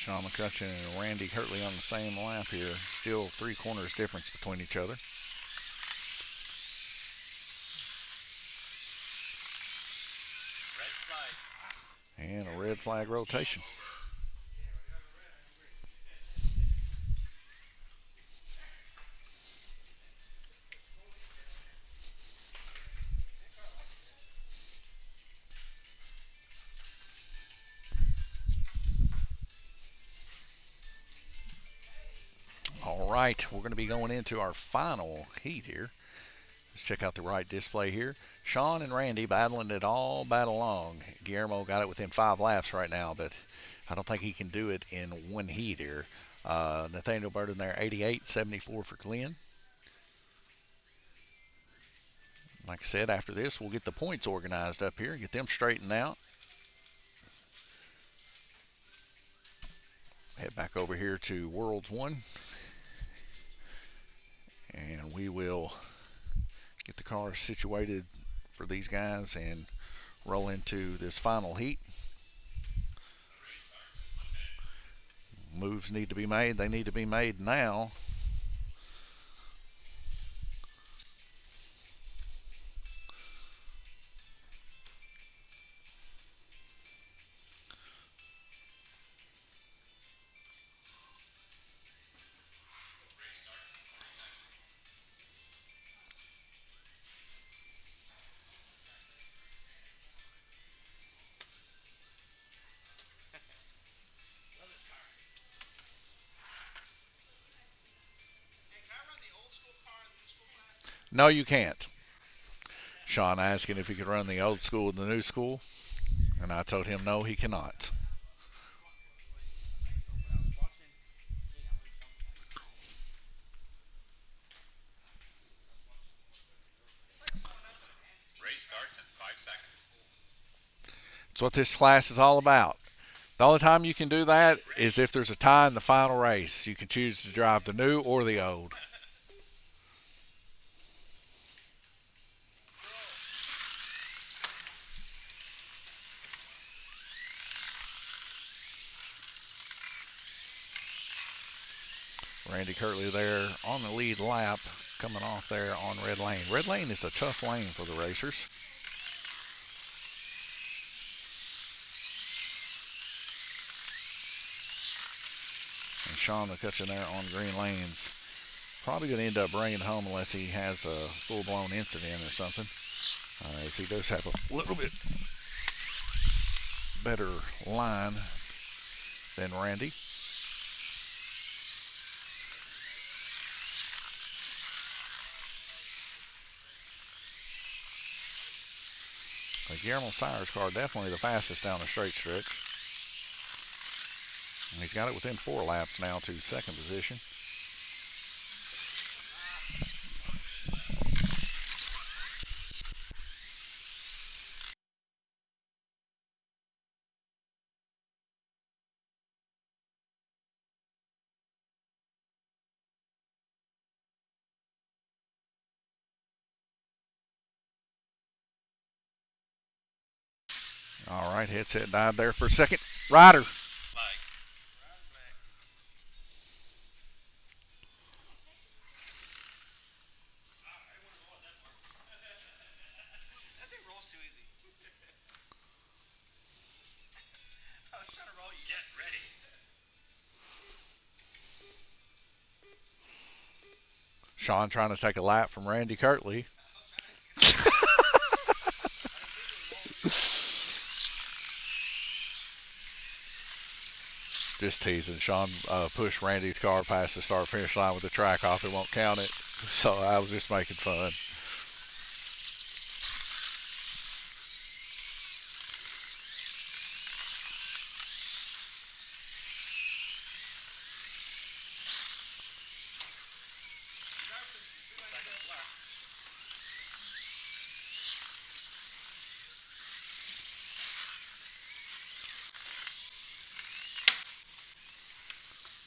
Sean McCutcheon and Randy Kirtley on the same lap here. Still 3 corners difference between each other. Red flag. And a red flag rotation. All right, we're going to be going into our final heat here. Let's check out the right display here. Sean and Randy battling it all battle long. Guillermo got it within 5 laps right now, but I don't think he can do it in one heat here. Nathaniel Burden there, 88, 74 for Glenn. Like I said, after this, we'll get the points organized up here, get them straightened out. Head back over here to Worlds 1. And we will get the cars situated for these guys and roll into this final heat. Moves need to be made. They need to be made now. No, you can't. Sean asking if he could run the old school and the new school, and I told him no, he cannot. Race starts in 5 seconds. That's what this class is all about. The only time you can do that is if there's a tie in the final race. You can choose to drive the new or the old. Randy Kirtley there on the lead lap, coming off there on Red Lane. Red Lane is a tough lane for the racers. And Sean McCutcheon there on Green Lane's probably going to end up bringing it home unless he has a full-blown incident or something. As he does have a little bit better line then Randy. But Guillermo Sire's car definitely the fastest down the straight stretch. And he's got it within 4 laps now to second position. All right, headset died there for a second. Ryder. Flag. That thing rolls too easy. I was trying to roll you. Get ready. Sean trying to take a lap from Randy Kirtley. Just teasing. Sean pushed Randy's car past the start finish line with the track off. It won't count it. So I was just making fun.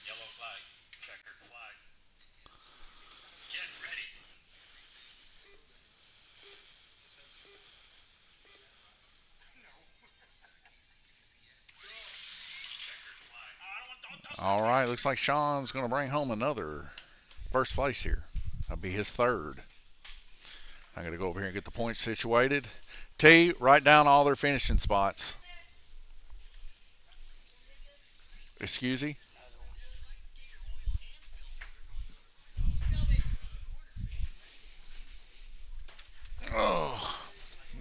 Yellow flag. Checkered flag. Get ready. Checkered flag. All right, looks like Sean's going to bring home another first place here. That'll be his third. I'm going to go over here and get the points situated. T, write down all their finishing spots. Excuse me? Oh,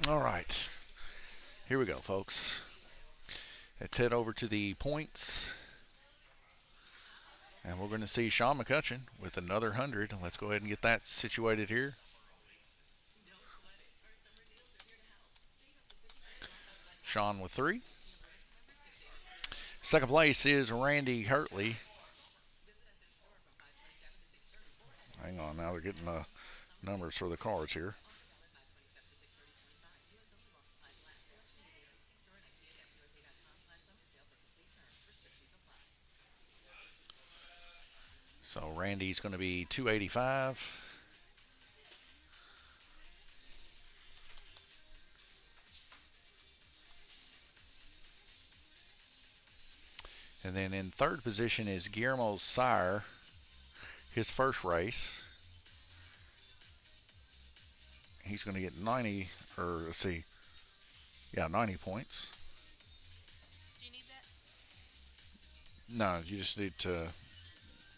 all right. Here we go, folks. Let's head over to the points. And we're going to see Sean McCutcheon with another 100. Let's go ahead and get that situated here. Sean with 3. Second place is Randy Kirtley. Hang on, now they're getting the numbers for the cars here. So Randy's going to be 285. And then in third position is Guillermo Sire, his first race. He's going to get 90, or let's see, yeah, 90 points. Do you need that? No, you just need to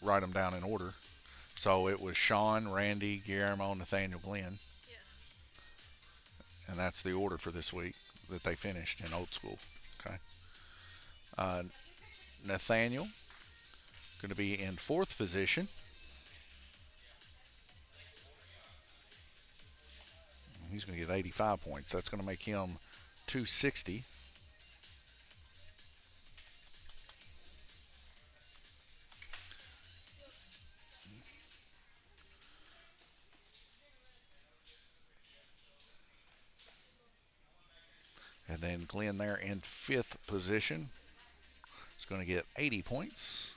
write them down in order. So it was Sean, Randy, Guillermo, Nathaniel, Glenn. Yeah. And that's the order for this week that they finished in old school. Okay. Nathaniel going to be in fourth position. He's going to get 85 points. That's going to make him 260. And then Glenn there in fifth position is going to get 80 points.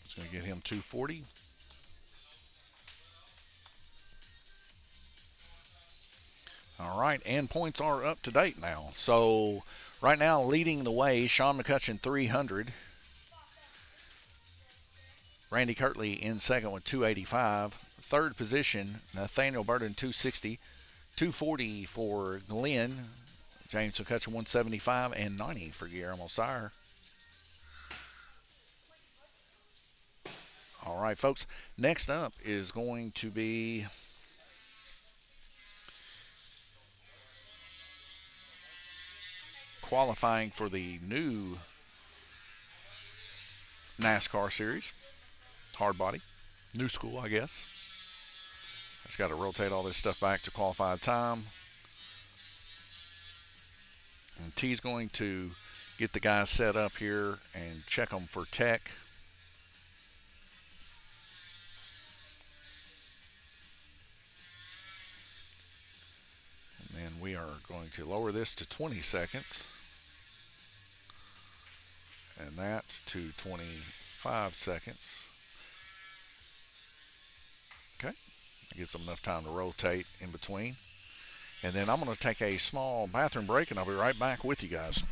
It's going to get him 240. All right, and points are up to date now. So right now, leading the way, Sean McCutcheon 300. Randy Kirtley in second with 285. Third position, Nathaniel Burden 260. 240 for Glenn. James McCutcheon 175 and 90 for Guillermo Sire. All right, folks. Next up is going to be qualifying for the new NASCAR series, hard body, new school, I guess. Just got to rotate all this stuff back to qualified time. And T's going to get the guys set up here and check them for tech. And then we are going to lower this to 20 seconds. And that to 25 seconds. Okay, that gives them enough time to rotate in between. And then I'm going to take a small bathroom break, and I'll be right back with you guys.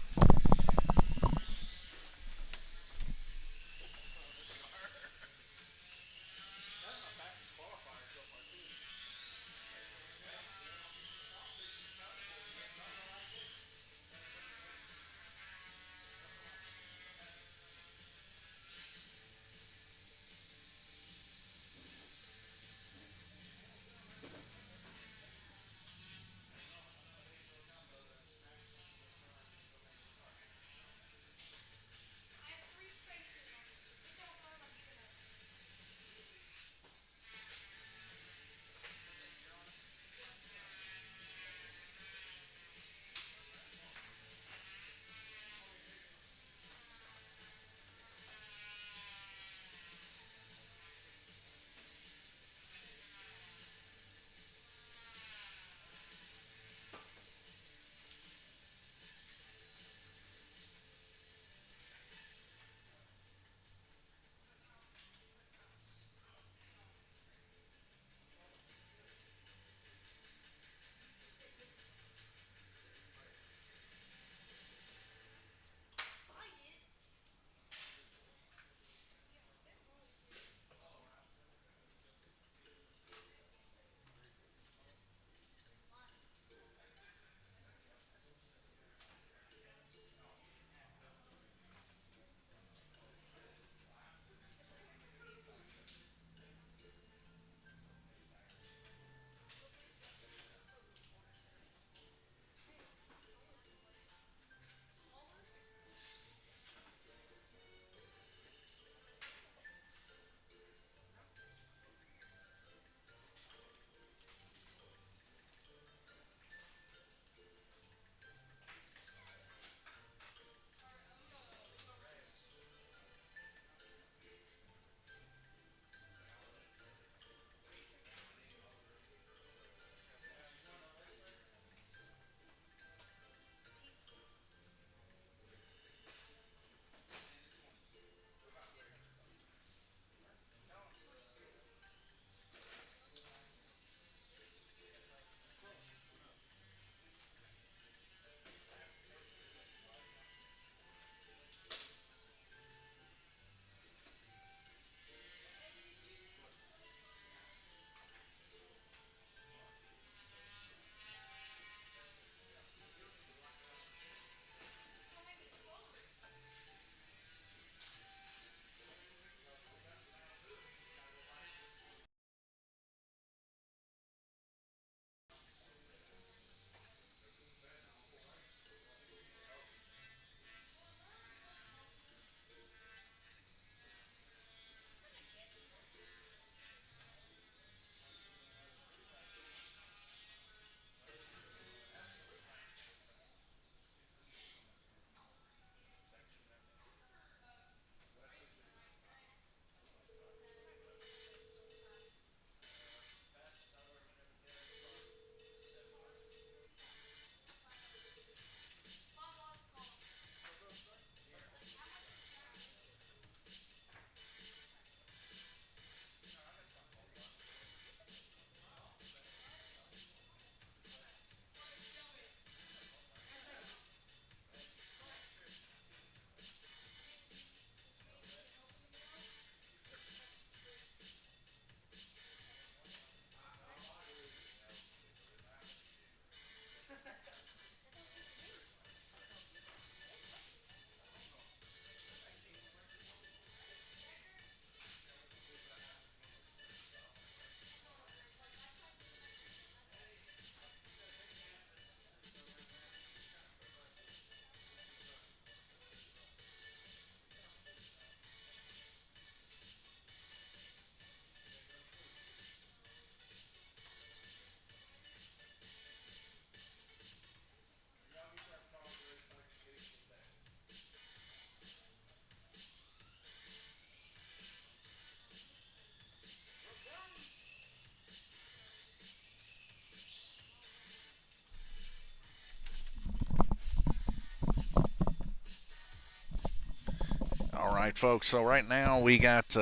right, folks. So right now we got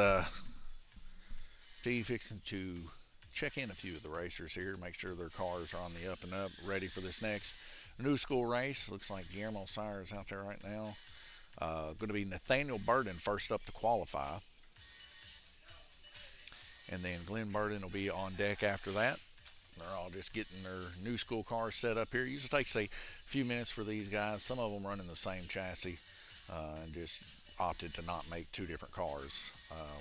Steve fixing to check in a few of the racers here, make sure their cars are on the up and up, ready for this next new school race. Looks like Guillermo Sire is out there right now. Going to be Nathaniel Burden first up to qualify, and then Glenn Burden will be on deck after that. They're all just getting their new school cars set up here. Usually takes a few minutes for these guys. Some of them running the same chassis and just opted to not make two different cars.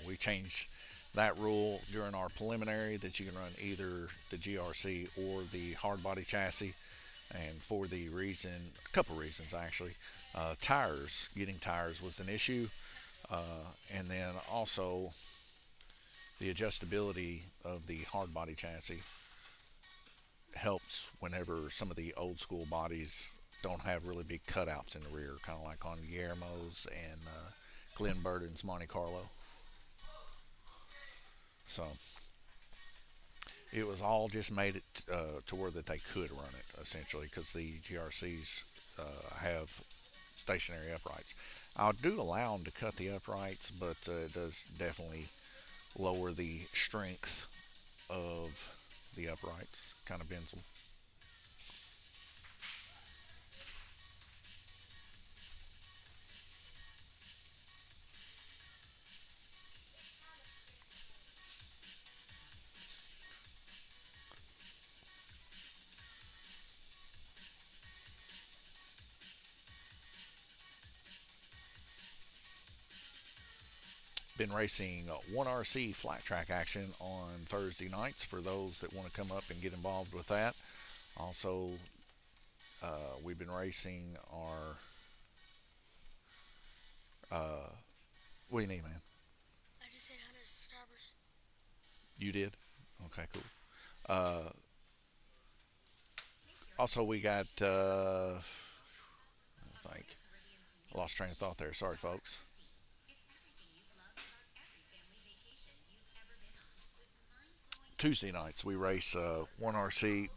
We changed that rule during our preliminary that you can run either the GRC or the hard body chassis. And for the reason, a couple reasons actually, tires, getting tires was an issue. Uh, and then also the adjustability of the hard body chassis helps whenever some of the old school bodies don't have really big cutouts in the rear, kind of like on Guillermo's and Glenn Burden's Monte Carlo. So it was all just made it to where that they could run it essentially because the GRCs have stationary uprights. I do allow them to cut the uprights, but it does definitely lower the strength of the uprights, kind of bends them. Been racing 1RC flat track action on Thursday nights for those that want to come up and get involved with that. Also, we've been racing our. What do you need, man? I just hit 100 subscribers. You did? Okay, cool. Uh, Also, we got. I think I lost train of thought there. Sorry, folks. Tuesday nights we race 1RC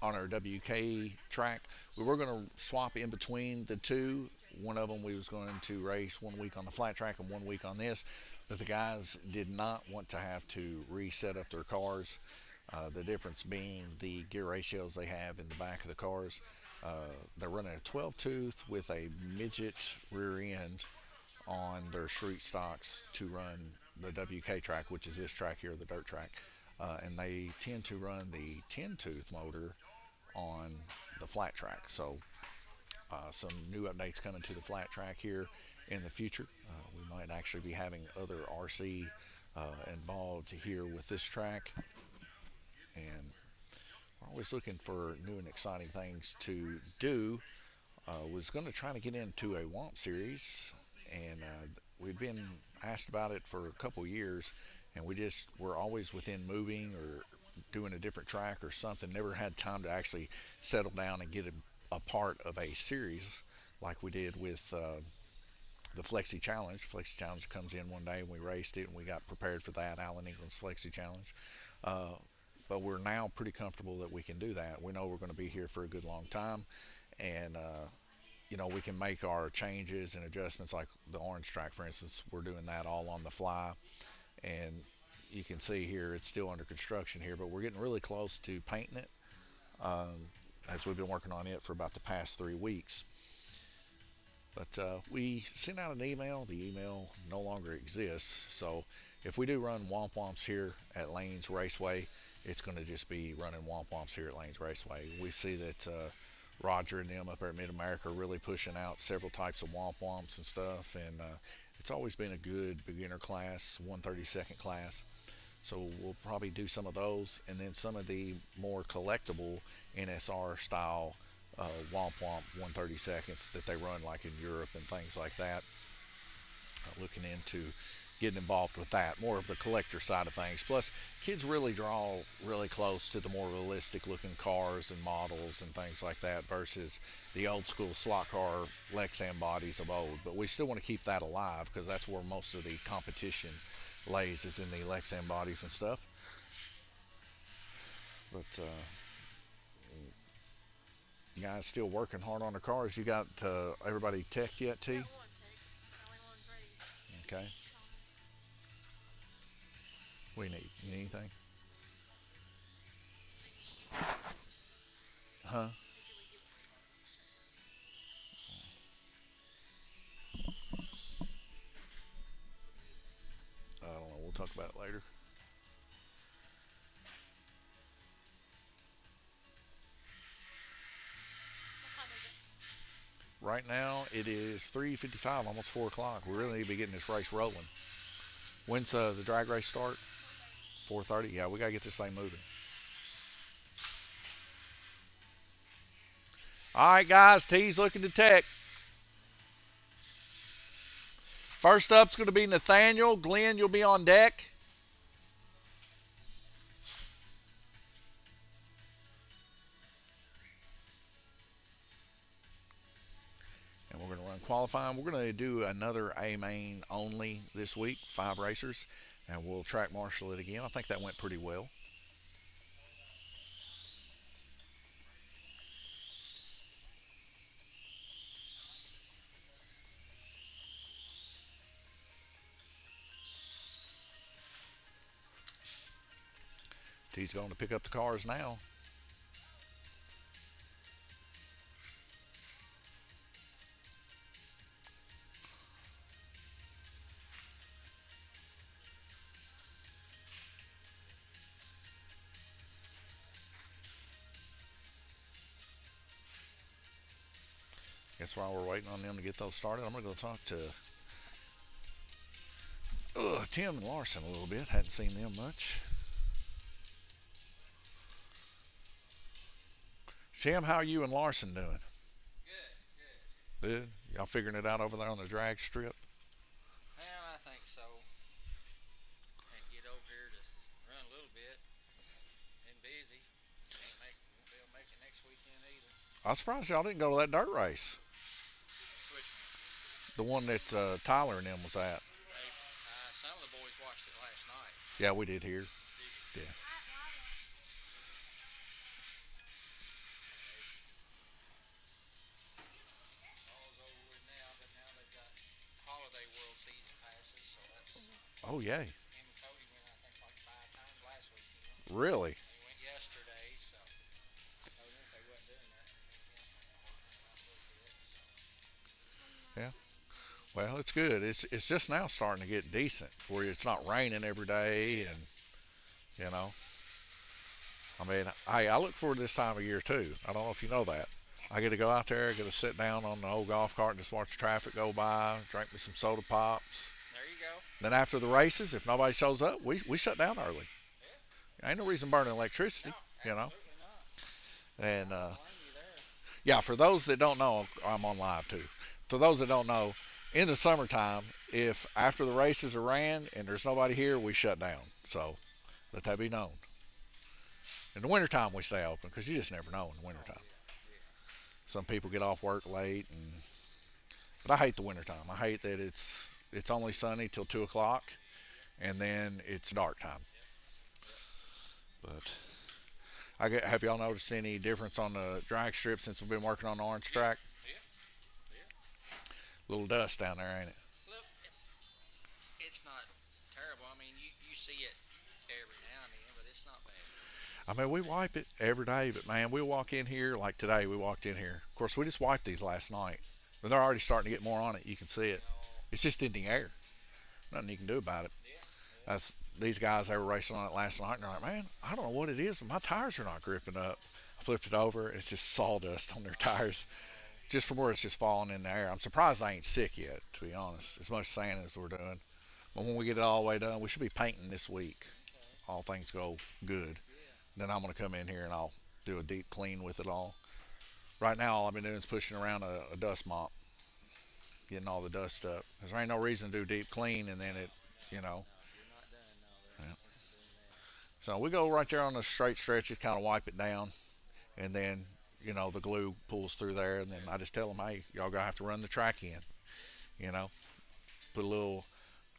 on our WK track. We were going to swap in between the two. One of them we was going to race 1 week on the flat track and 1 week on this, but the guys did not want to have to reset up their cars. The difference being the gear ratios they have in the back of the cars. Uh, they're running a 12 tooth with a midget rear end on their street stocks to run the WK track, which is this track here, the dirt track. And they tend to run the 10 tooth motor on the flat track. So some new updates coming to the flat track here in the future. We might actually be having other RC involved here with this track, and we're always looking for new and exciting things to do. Was going to try to get into a WOMP series, and we've been asked about it for a couple years, and we just were always within moving or doing a different track or something. Never had time to actually settle down and get a part of a series like we did with the Flexi Challenge. Flexi Challenge comes in one day, and we raced it, and we got prepared for that. Alan England's Flexi Challenge. Uh, but we're now pretty comfortable that we can do that. We know we're going to be here for a good long time, and we can make our changes and adjustments like the orange track, for instance. We're doing that all on the fly, and you can see here it's still under construction here, but we're getting really close to painting it um, as we've been working on it for about the past 3 weeks. But we sent out an email. The email no longer exists. So if we do run Womp Womps here at Lanes Raceway, it's going to just be running Womp Womps here at Lanes Raceway. We see that Roger and them up there at Mid America are really pushing out several types of Womp Womps and stuff. And it's always been a good beginner class, 132nd class. So we'll probably do some of those, and then some of the more collectible NSR style Womp Womp 132nds that they run like in Europe and things like that. Looking into getting involved with that, more of the collector side of things. Plus, kids really draw really close to the more realistic looking cars and models and things like that versus the old school slot car Lexan bodies of old. But we still want to keep that alive because that's where most of the competition lays, is in the Lexan bodies and stuff. But you guys still working hard on the cars. You got everybody teched yet, T? Got one text. The only one's ready. Okay. We need anything? Huh? I don't know. We'll talk about it later. What time is it? Right now it is 3:55, almost 4 o'clock. We really need to be getting this race rolling. When's the drag race start? 4:30. Yeah, we gotta get this thing moving. All right, guys. T's looking to tech. First up's going to be Nathaniel. Glenn, you'll be on deck. And we're going to run qualifying. We're going to do another A main only this week, 5 racers, and we'll track marshal it again. I think that went pretty well. T's going to pick up the cars now. Guess while we're waiting on them to get those started, I'm going to go talk to Tim and Larson a little bit. Hadn't seen them much. Tim, how are you and Larson doing? Good, good. Good. Y'all figuring it out over there on the drag strip? Well, I think so. And get over here to run a little bit. Been busy. Won't be able to make it next weekend either. I'm surprised y'all didn't go to that dirt race. Which one? The one that Tyler and them was at. Some of the boys watched it last night. Yeah, we did here. Did you? Yeah. All's over with now, but now they've got Holiday World season passes, so that's Oh, yay. him and Cody went I think like 5 times last weekend. Really? They went yesterday, so told them if they wasn't doing that, then me and him hang out a little bit. So Yeah. Well, it's good. It's just now starting to get decent where it's not raining every day, yeah, and you know, I mean, I look forward to this time of year too. I don't know if you know that. I get to go out there, get to sit down on the old golf cart and just watch the traffic go by, drink me some soda pops. there you go. Then after the races, if nobody shows up, we shut down early. Yeah. Ain't no reason burning electricity, No, you know. absolutely not. And I don't blame you there. yeah, for those that don't know, I'm on live too. For those that don't know, in the summertime, if after the races are ran and there's nobody here, we shut down. So let that be known. In the wintertime, we stay open because you just never know in the Oh wintertime. yeah, yeah. Some people get off work late, but I hate the wintertime. I hate that it's only sunny till 2 o'clock, and then it's dark time. Yep, yep. But have y'all noticed any difference on the drag strip since we've been working on the orange Yeah, track? yeah, yeah. Little dust down there, ain't it? Look, it's not terrible. I mean, you see it every now and then, but it's not bad. I mean, we wipe it every day, but man, we walk in here like today. We walked in here. Of course, we just wiped these last night, but they're already starting to get more on it. You can see it. No. It's just in the air. Nothing you can do about it. Yeah, yeah. That's these guys. They were racing on it last night, and they're like, "Man, I don't know what it is, but my tires are not gripping up." I flipped it over. It's just sawdust on their tires, No. just from where it's just falling in the air. I'm surprised they ain't sick yet, to be honest. As much sanding as we're doing, but when we get it all the way done, we should be painting this week. Okay. All things go good. Yeah. Then I'm gonna come in here and I'll do a deep clean with it all. Right now, all I've been doing is pushing around a dust mop, getting all the dust up. Cause there ain't no reason to do deep clean and then No, it, no, you know. no. You're not done. No, there's Yeah. no sense of doing that. So we go right there on the straight stretch, just kind of wipe it down, and then the glue pulls through there, and then I just tell them, hey, y'all gonna have to run the track in, Yeah. you know, put a little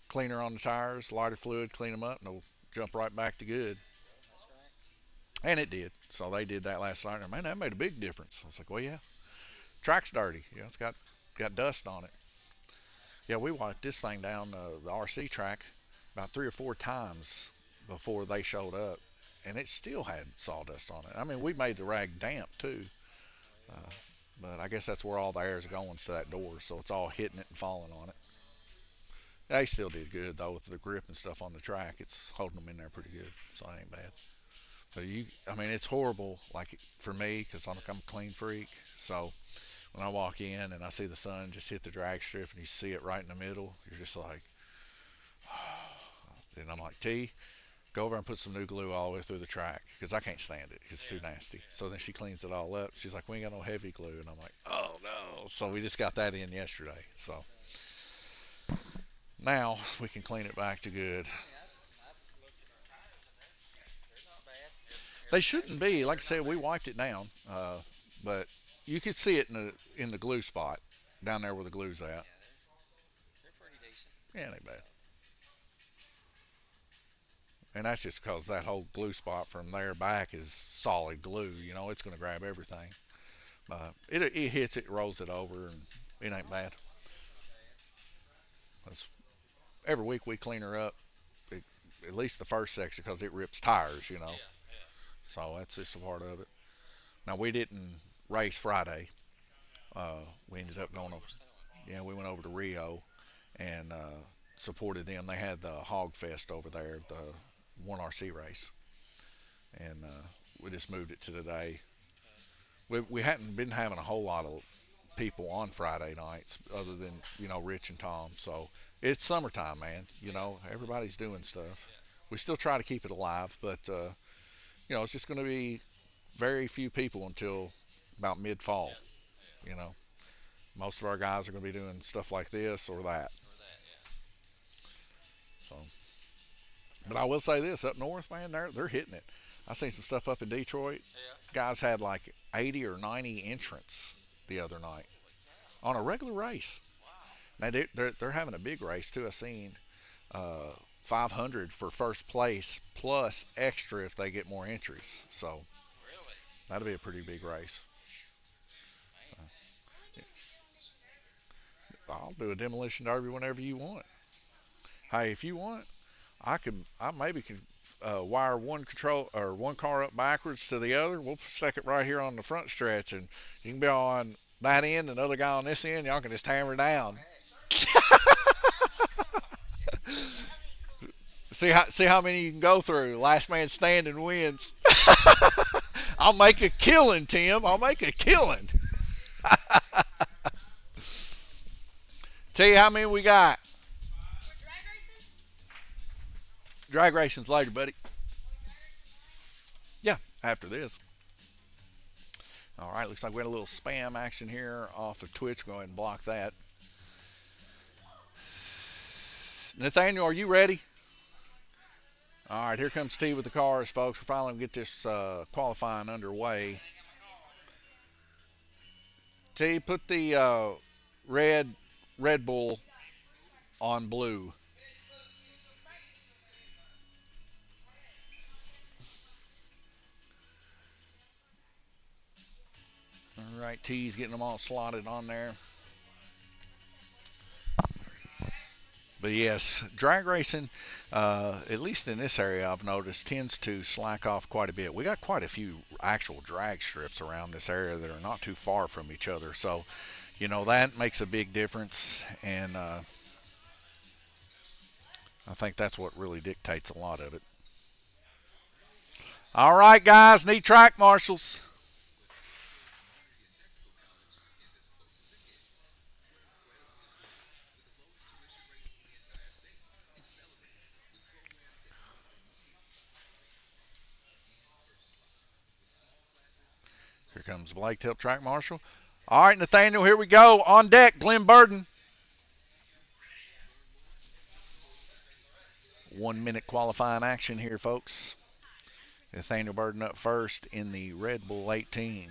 cleaner on the tires, lighter fluid, clean them up, and they'll jump right back to good. Yep, that's right. And it did. So they did that last night, and man, that made a big difference. I was like, well, yeah, track's dirty. It's got dust on it. Yeah, we walked this thing down the RC track about 3 or 4 times before they showed up, and it still had sawdust on it. I mean, we made the rag damp too, Oh, it uh, will. but I guess that's where all the air is going to that door, so it's all hitting it and falling on it. They still did good though with the grip and stuff on the track. It's holding them in there pretty good, so it ain't bad. So I mean, it's horrible. Like for me, because I'm a clean freak. So when I walk in and I see the sun just hit the drag strip and you see it right in the middle, you're just like, and I'm like, T, go over and put some new glue all the way through the track because I can't stand it. It's too Yeah, nasty. yeah. So then she cleans it all up. She's like, we ain't got no heavy glue, and I'm like, oh no. So we just got that in yesterday. So now we can clean it back to good. I mean, I've looked at our tires and they're not bad. They Every shouldn't day be. Like I they're not said, we bad. wiped it down, but you could see it in the glue spot down there where the glue's at. Yeah, they're pretty decent. Yeah, it ain't bad. So And that's just because that whole glue spot from there back is solid glue. You know, it's going to grab everything. It hits it, rolls it over, and it ain't bad. not bad. 'Cause every week we clean her up, it, at least the first section, because it rips tires. You know, Yeah, yeah. so that's just a part of it. Now we didn't race Friday. We That's ended what up Cody going over. was telling me. Yeah, we went over to Rio and supported them. They had the Hog Fest over there, the 1RC race, and we just moved it to today. Okay. We hadn't been having a whole lot of people on Friday nights other than Rich and Tom. So it's summertime, man. Yeah, it is. Everybody's doing stuff. Yeah, We still try to keep it alive, but it's just going to be very few people until about mid fall. yeah, yeah. You know, most of our guys are going to be doing stuff like this or that. Or that, yeah. So, but I will say this: up north, man, they're hitting it. I seen some stuff up in Detroit. Yeah. Guys had like 80 or 90 entrants the other night Holy cow. on a regular race. Wow. Now they're having a big race too. I seen uh, 500 for first place plus extra if they get more entries. So Really? that'll be a pretty big race. Man. I'll do a demolition derby whenever you want. Hey, if you want, I maybe can wire one control or one car up backwards to the other. We'll stick it right here on the front stretch, and you can be on that end, and another guy on this end. Y'all can just hammer down. Hey. See how many you can go through. Last man standing wins. I'll make a killing, Tim. I'll make a killing. Tell you how many we got. Drag racing's later, buddy. Yeah, after this. All right, looks like we had a little spam action here off of Twitch. Go ahead and block that. Nathaniel, are you ready? All right, here comes Steve with the cars, folks. We're finally going to get this qualifying underway. T, put the red Red Bull on blue. All right, T's getting them all slotted on there. But yes, drag racing, at least in this area, I've noticed tends to slack off quite a bit. We got quite a few actual drag strips around this area that are not too far from each other, so that makes a big difference, and I think that's what really dictates a lot of it. All right, guys, need track marshals. Here comes Blake to help track marshal. All right, Nathaniel, here we go. On deck, Glenn Burden. 1 minute qualifying action here, folks. Nathaniel Burden up first in the Red Bull 18.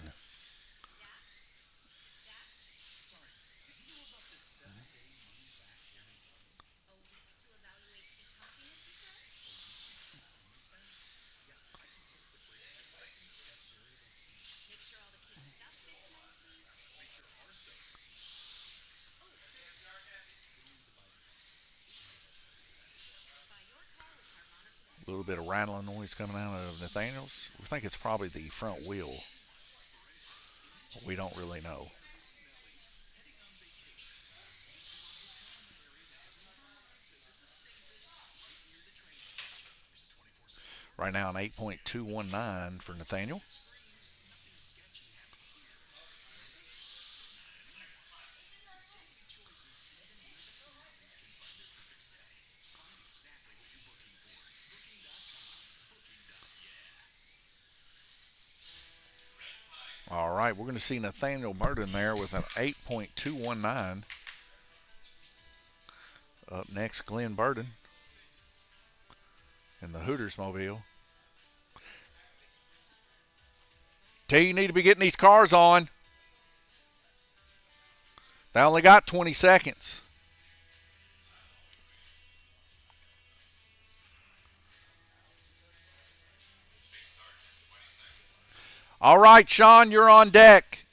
little bit of rattling noise coming out of Nathaniel's. We think it's probably the front wheel. But we don't really know. Right now an 8.219 for Nathaniel. All right, we're going to see Nathaniel Burden there with an 8.219. Up next, Glenn Burden in the Hooters mobile. T, you need to be getting these cars on. They only got 20 seconds. All right, Sean, you're on deck.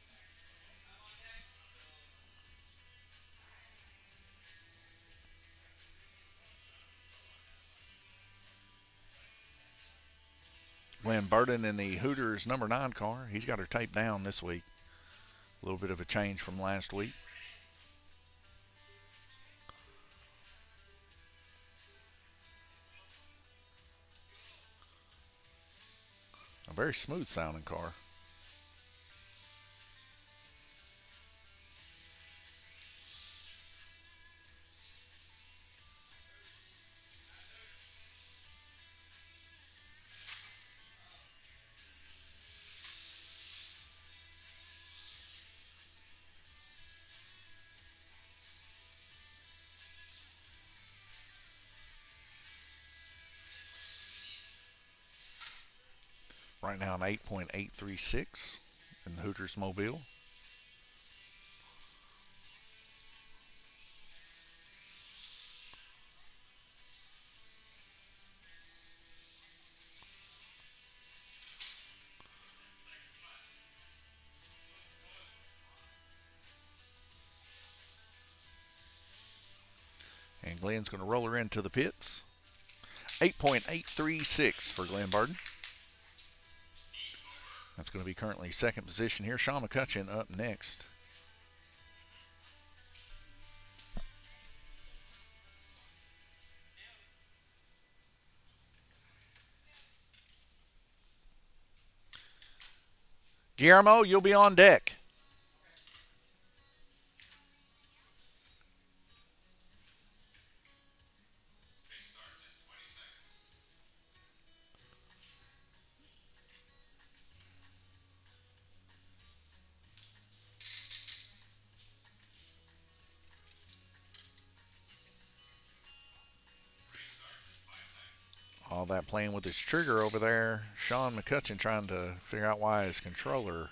Glenn Burden in the Hooters number 9 car. He's got her taped down this week. A little bit of a change from last week. A very smooth sounding car. Right now an 8.836 in the Hooters mobile. And Glenn's going to roll her into the pits. 8.836 for Glenn Burden. That's going to be currently second position here. Sean McCutcheon up next. Guillermo, you'll be on deck. All that playing with his trigger over there. Sean McCutcheon trying to figure out why his controller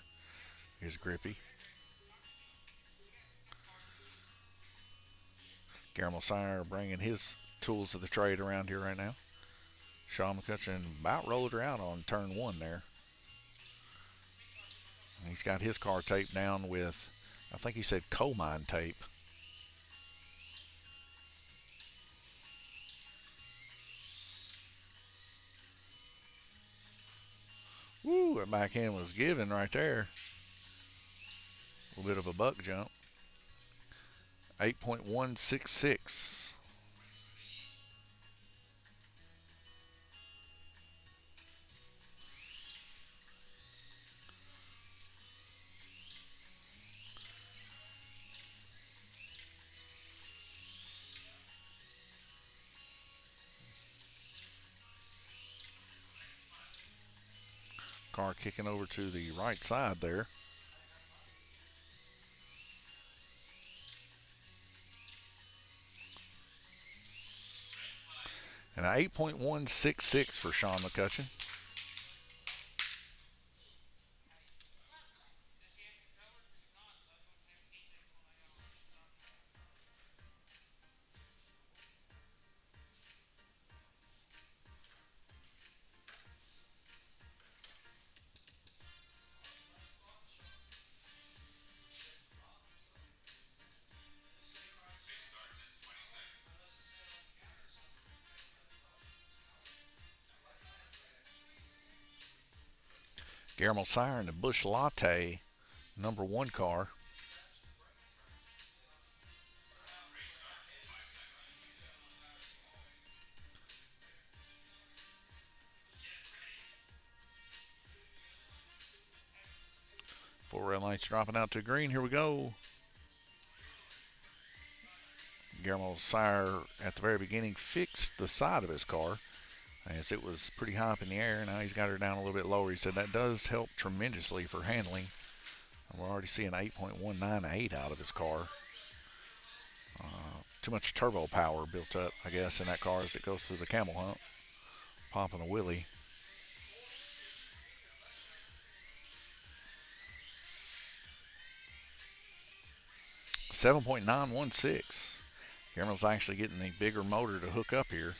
is grippy. Guillermo Sire bringing his tools of the trade around here right now. Sean McCutcheon about rolled her out on turn 1 there. He's got his car taped down with, I think he said coal mine tape. Woo, that back end was giving right there. A little bit of a buck jump. 8.166. Car kicking over to the right side there. And an 8.166 for Sean McCutcheon. Guillermo Sire in the Bush Latte #1 car. Four red lights dropping out to green. Here we go. Guillermo Sire at the very beginning fixed the side of his car as it was pretty high up in the air. Now he's got her down a little bit lower. He said that does help tremendously for handling. And we're already seeing 8.198 out of his car. Too much turbo power built up, I guess, in that car as it goes through the camel hump, popping a wheelie. .916. Guillermo's actually getting the bigger motor to hook up here.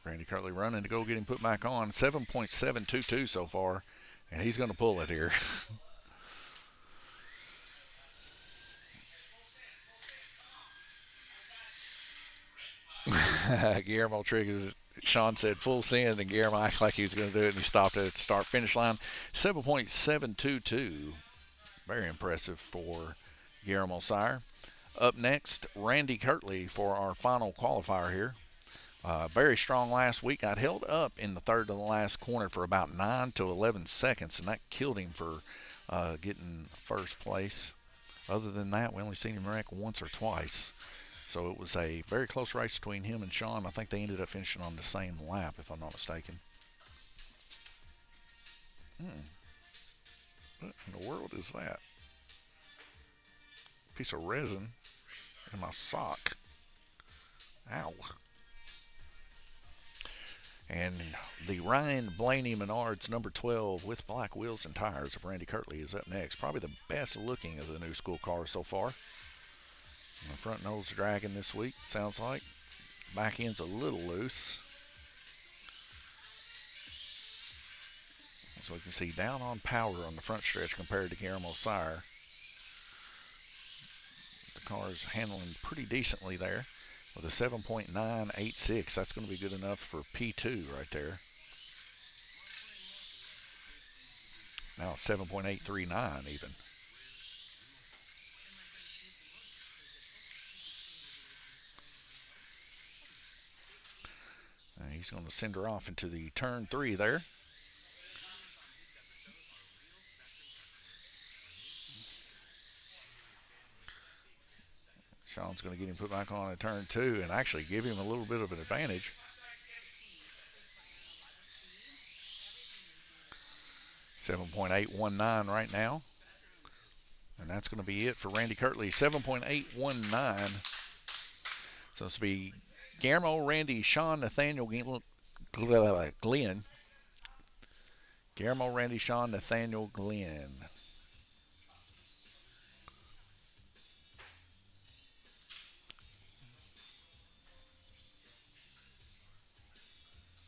Randy Kirtley running to go get him put back on. 7.722 so far, and he's going to pull it here. Guillermo triggers. Sean said full send, and Guillermo acted like he was going to do it, and he stopped at the start finish line. 7.722. Very impressive for Guillermo Sire. Up next, Randy Kirtley for our final qualifier here. Very strong last week. Got held up in the third to the last corner for about 9 to 11 seconds, and that killed him for getting first place. Other than that, we only seen him wreck once or twice. So it was a very close race between him and Sean. I think they ended up finishing on the same lap, if I'm not mistaken. What in the world is that? Piece of resin in my sock. Ow. And the Ryan Blaney Menards #12 with black wheels and tires of Randy Kirtley is up next. Probably the best looking of the new school cars so far. The front nose dragging this week, sounds like. Back end's a little loose. So we can see down on power on the front stretch compared to Guillermo Sire. The car's handling pretty decently there with a 7.986. That's going to be good enough for P2 right there. Now 7.839 even. And he's going to send her off into the turn 3 there. Sean's going to get him put back on at turn 2 and actually give him a little bit of an advantage. 7.819 right now. And that's going to be it for Randy Kirtley. 7.819. So it's to be Guillermo, Randy, Sean, Nathaniel, Glenn. Guillermo, Randy, Sean, Nathaniel, Glenn.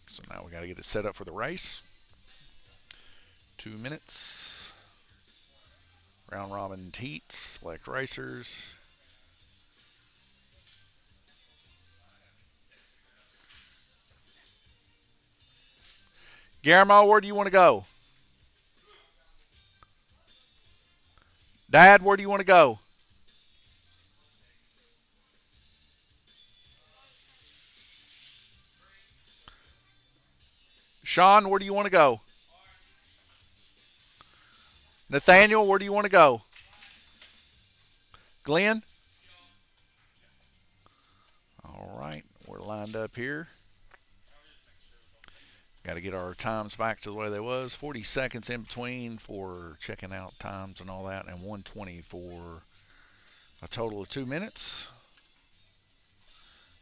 So now we got to get it set up for the race. 2 minutes. Round robin heats. Select racers. Guillermo, where do you want to go? Dad, where do you want to go? Sean, where do you want to go? Nathaniel, where do you want to go? Glenn? All right, we're lined up here. Got to get our times back to the way they was. 40 seconds in between for checking out times and all that, and 120 for a total of 2 minutes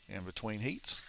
in between heats.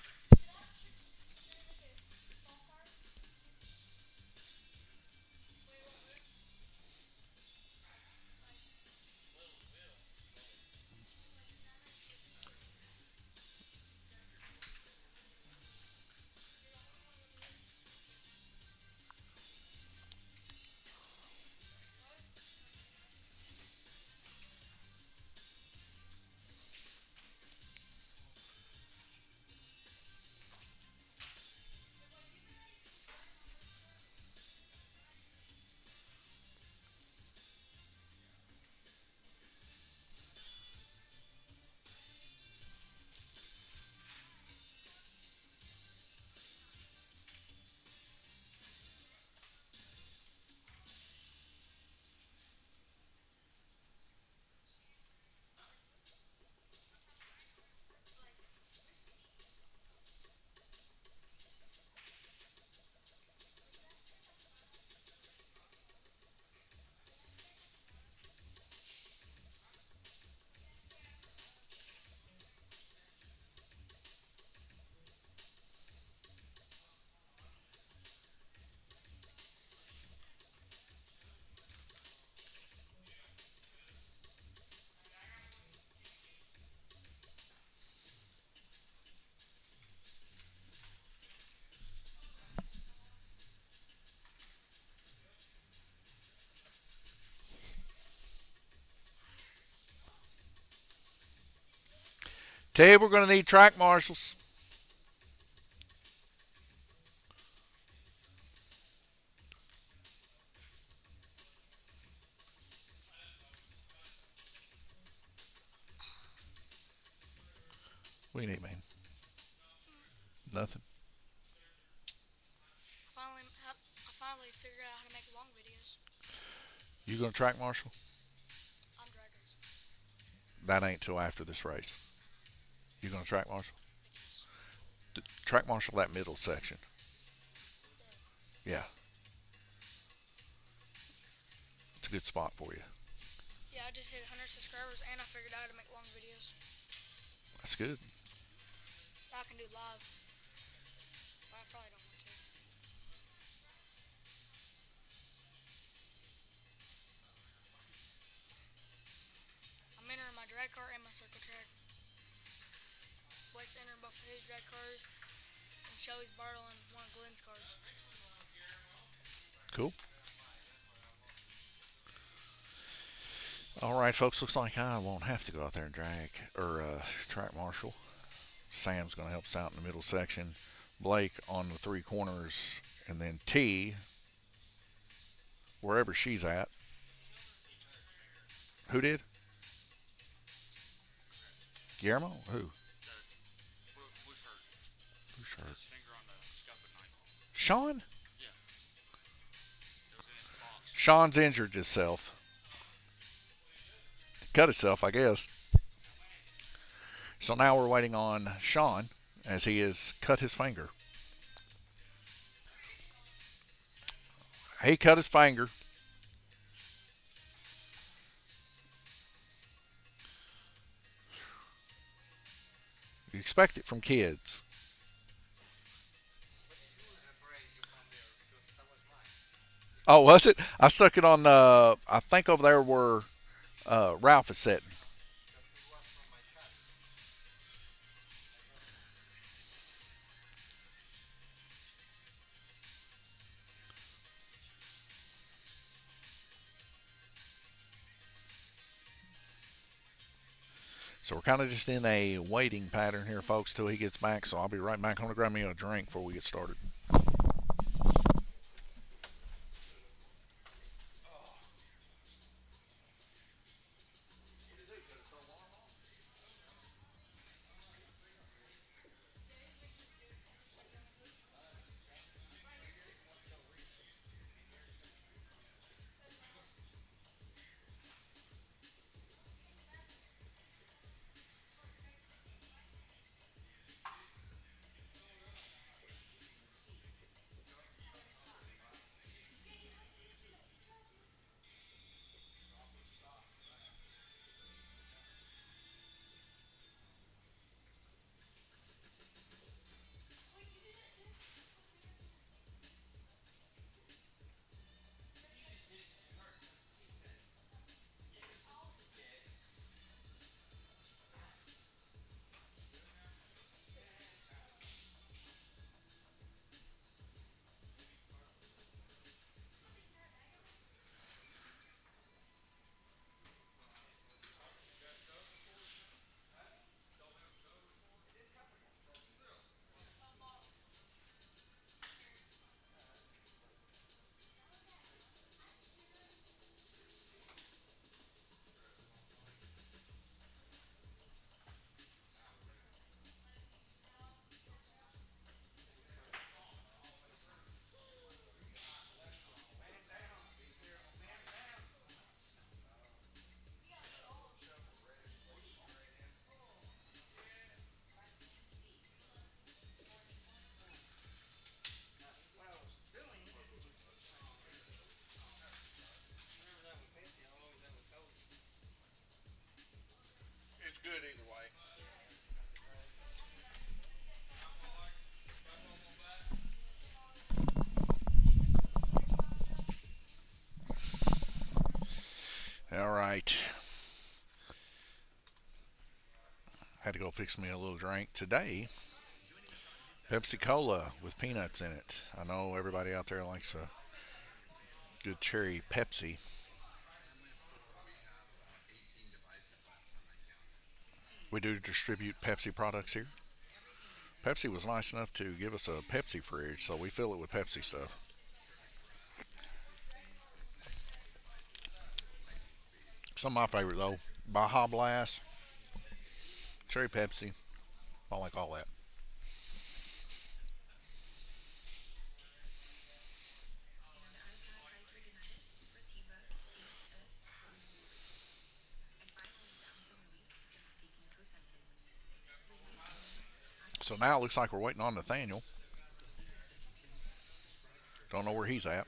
Ted, we're going to need track marshals. What do you need, man? Nothing. I finally figured out how to make long videos. You going to track marshal? I'm drag race. That ain't till after this race. You going to track marshal? I guess. Track marshal that middle section. Yeah, it's a good spot for you. Yeah, I just hit 100 subscribers and I figured out how to make long videos. That's good. Now I can do live. But I probably don't want to. I'm entering my drag car and my circle track. Blake's entering both of his drag cars. And Shelly's borrowing one of Glenn's cars. Cool. All right, folks. Looks like I won't have to go out there and drag or track marshal. Sam's going to help us out in the middle section. Blake on the three corners, and then T wherever she's at. Who did? Guillermo? Who? Blue shirt. Sean? Sean's injured himself. Cut himself, I guess. So now we're waiting on Sean as he has cut his finger. He cut his finger. You expect it from kids. Oh, was it? I stuck it on. I think over there where Ralph is sitting. So we're kind of just in a waiting pattern here, folks, till he gets back. So I'll be right back. I'm gonna grab me a drink before we get started. It's good either way. All right. Had to go fix me a little drink today. Pepsi Cola with peanuts in it. I know everybody out there likes a good cherry Pepsi. We do distribute Pepsi products here. Pepsi was nice enough to give us a Pepsi fridge, so we fill it with Pepsi stuff. Some of my favorite though, Baja Blast, Cherry Pepsi. I like all that. So now it looks like we're waiting on Nathaniel. Don't know where he's at.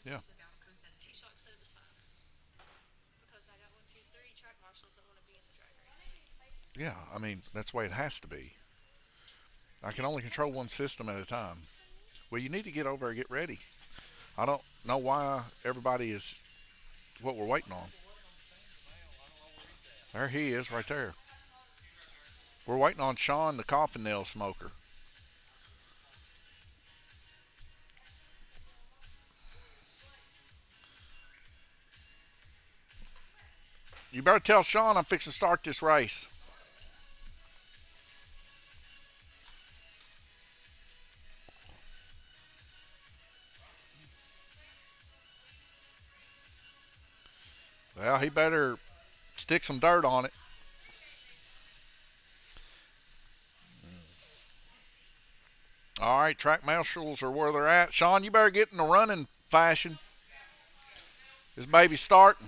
Yeah, yeah. I mean that's the way it has to be. I can only control one system at a time. Well, you need to get over and get ready. I don't know why everybody is what we're waiting on. There he is, right there. We're waiting on Sean, the coffin nail smoker. You better tell Sean I'm fixing to start this race. Well, he better stick some dirt on it. All right, track marshals are where they're at. Sean, you better get in the running fashion. This baby's starting.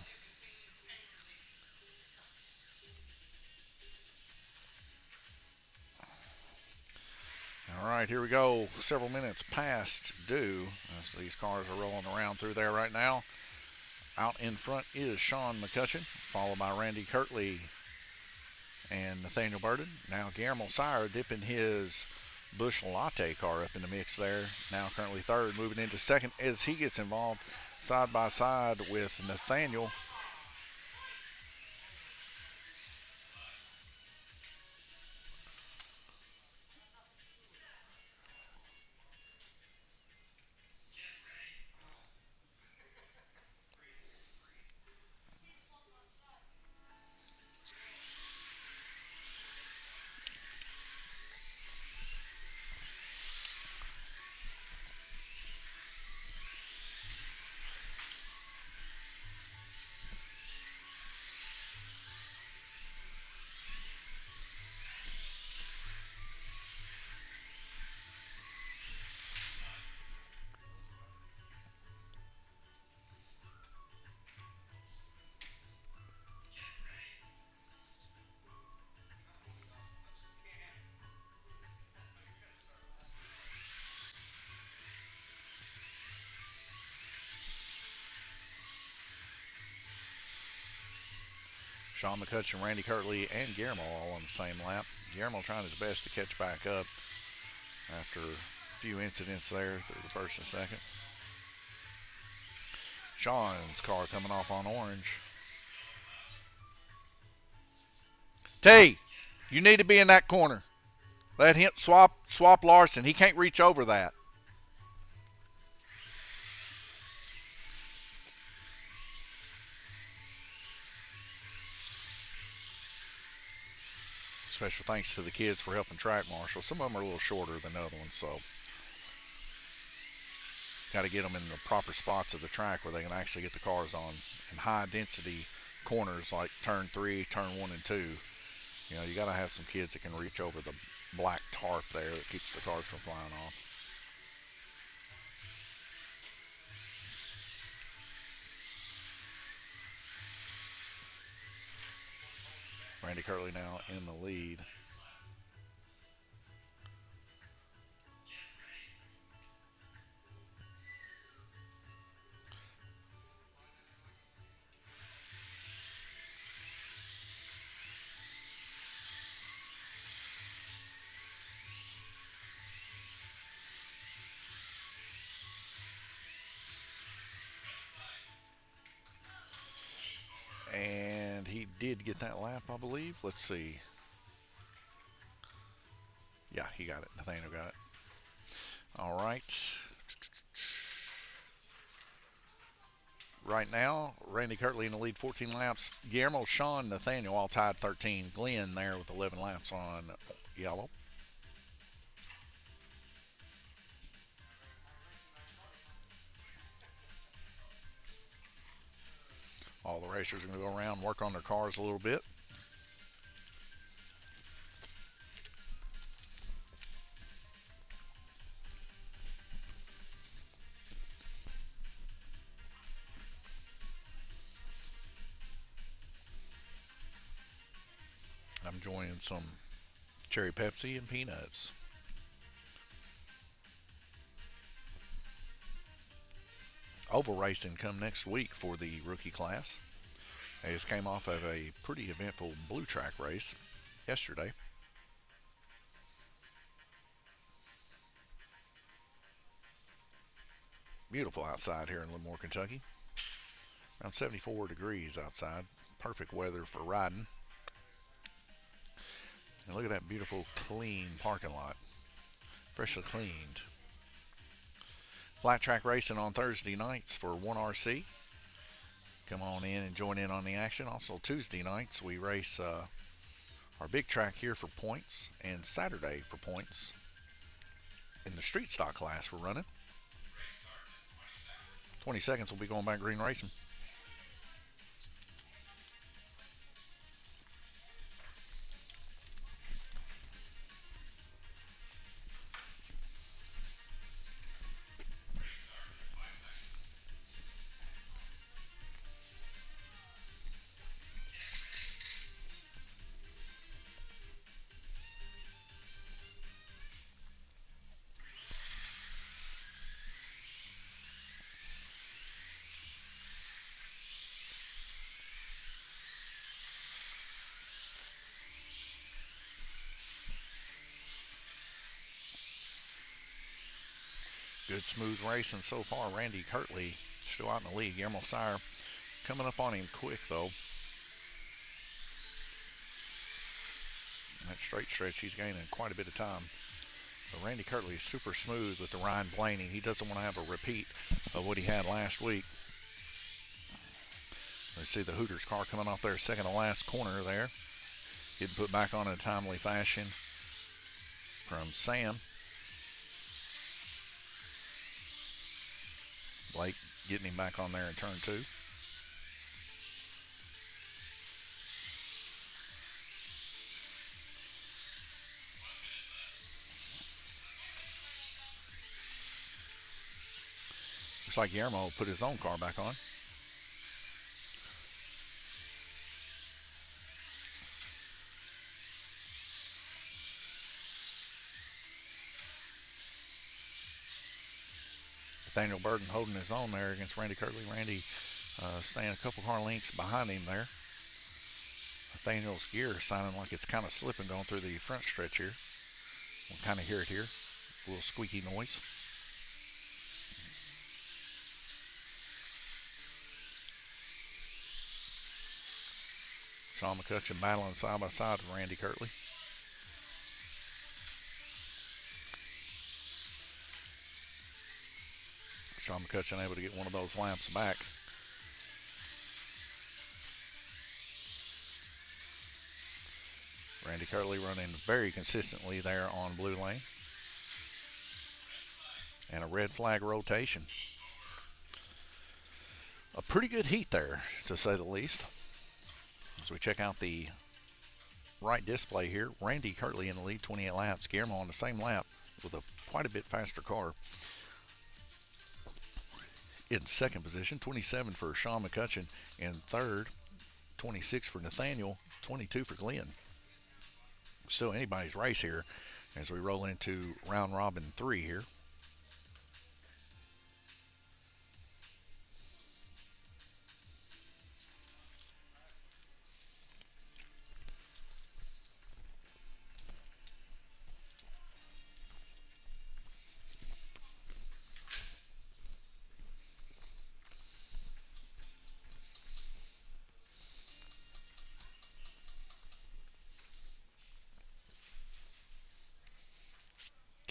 All right, here we go. Several minutes past due as these cars are rolling around through there right now. Out in front is Sean McCutcheon, followed by Randy Kirtley and Nathaniel Burden. Now Guillermo Sire dipping his Bush Latte car up in the mix there. Now currently third, moving into second as he gets involved side by side with Nathaniel. Sean McCutcheon, Randy Kirtley, and Guillermo all on the same lap. Guillermo trying his best to catch back up after a few incidents there through the first and second. Sean's car coming off on orange. T, you need to be in that corner. Let him swap Larson. He can't reach over that. Special thanks to the kids for helping track marshal. Some of them are a little shorter than the other ones, so got to get them in the proper spots of the track where they can actually get the cars on in high density corners like turn 3, turn 1 and 2. You know, you got to have some kids that can reach over the black tarp there that keeps the cars from flying off. Randy Curley now in the lead. did get that lap, I believe. Let's see. Yeah, he got it. Nathaniel got it. All right. Right now, Randy Kirtley in the lead, 14 laps. Guillermo, Sean, Nathaniel all tied 13. Glenn there with 11 laps on yellow. All the racers are going to go around and work on their cars a little bit. I'm enjoying some cherry Pepsi and peanuts. Oval racing come next week for the rookie class. They just came off of a pretty eventful blue track race yesterday. Beautiful outside here in Livermore, Kentucky. Around 74 degrees outside. Perfect weather for riding. And look at that beautiful, clean parking lot. Freshly cleaned. Flat track racing on Thursday nights for 1RC. Come on in and join in on the action. Also, Tuesday nights we race our big track here for points, and Saturday for points in the street stock class we're running. 20 seconds, we'll be going back green racing. Good smooth racing so far. Randy Kirtley still out in the lead. Guillermo Sire coming up on him quick though. That straight stretch, he's gaining quite a bit of time. But Randy Kirtley is super smooth with the Ryan Blaney. He doesn't want to have a repeat of what he had last week. Let's see the Hooters car coming off their second to last corner there. Getting put back on in a timely fashion from Sam. Blake getting him back on there in turn two. Looks like Guillermo put his own car back on. Nathaniel Burden holding his own there against Randy Kirtley. Randy staying a couple car lengths behind him there. Nathaniel's gear sounding like it's kind of slipping going through the front stretch here. We'll kind of hear it here. A little squeaky noise. Sean McCutcheon battling side by side with Randy Kirtley. Sean McCutcheon able to get one of those laps back. Randy Kirtley running very consistently there on blue lane. And a red flag rotation. A pretty good heat there, to say the least. As we check out the right display here, Randy Kirtley in the lead, 28 laps. Guillermo on the same lap with a quite a bit faster car. In second position, 27 for Sean McCutcheon. In third, 26 for Nathaniel, 22 for Glenn. Still anybody's race here as we roll into round robin 3 here.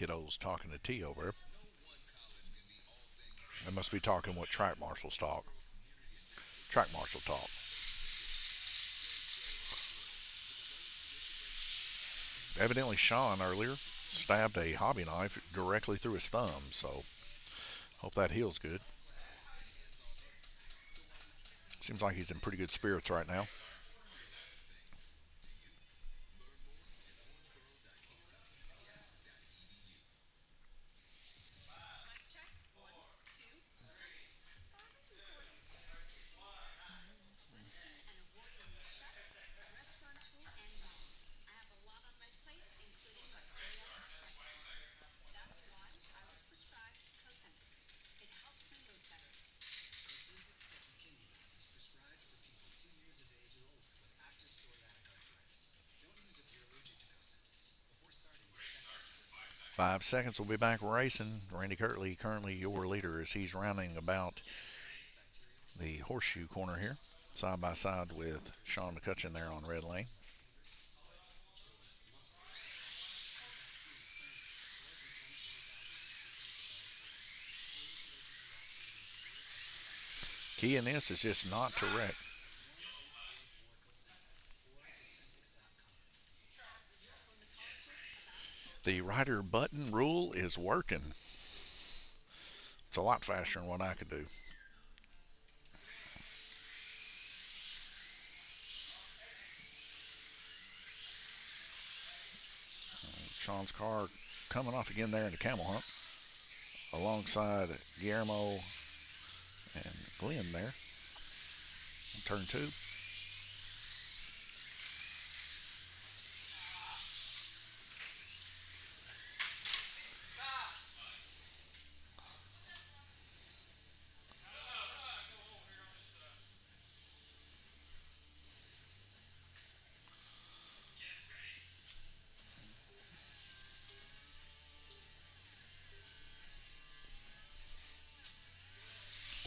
Kiddo's talking to T over there. They must be talking what track marshals talk. Track marshal talk. Evidently, Sean earlier stabbed a hobby knife directly through his thumb, so hope that heals good. Seems like he's in pretty good spirits right now. Five seconds, we'll be back racing. Randy Kirtley, currently your leader, as he's rounding about the horseshoe corner here, side by side with Sean McCutcheon there on red lane. Key in this is just not to wreck. The rider button rule is working. It's a lot faster than what I could do. Sean's car coming off again there in the camel hump alongside Guillermo and Glenn there in turn two.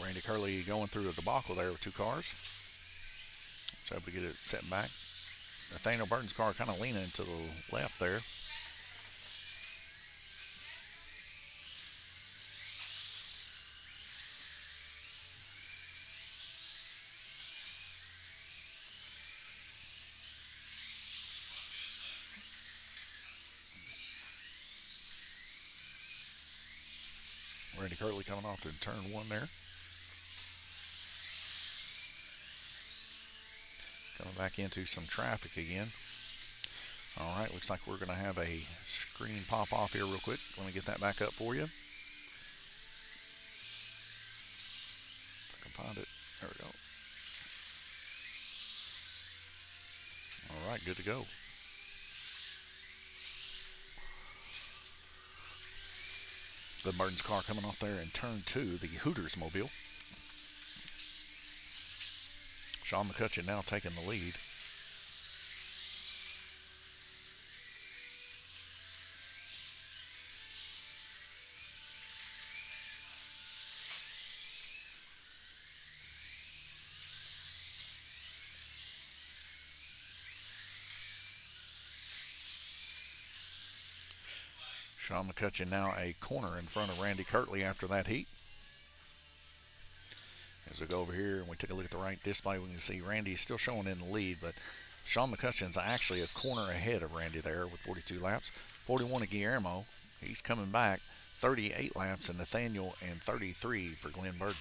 Randy Curley going through a debacle there with two cars. So able to get it set back. Nathaniel Burton's car kind of leaning to the left there. Randy Curley coming off to turn one there. Coming back into some traffic again. All right, looks like we're going to have a screen pop off here real quick. Let me get that back up for you. If I can find it. There we go. All right, good to go. The Burton's car coming off there in turn two, the Hooters mobile. Sean McCutcheon now taking the lead. Sean McCutcheon now a corner in front of Randy Kirtley after that heat. As we go over here and we take a look at the right display, we can see Randy is still showing in the lead, but Sean McCutcheon's actually a corner ahead of Randy there with 42 laps. 41 of Guillermo. He's coming back. 38 laps and Nathaniel, and 33 for Glenn Burton.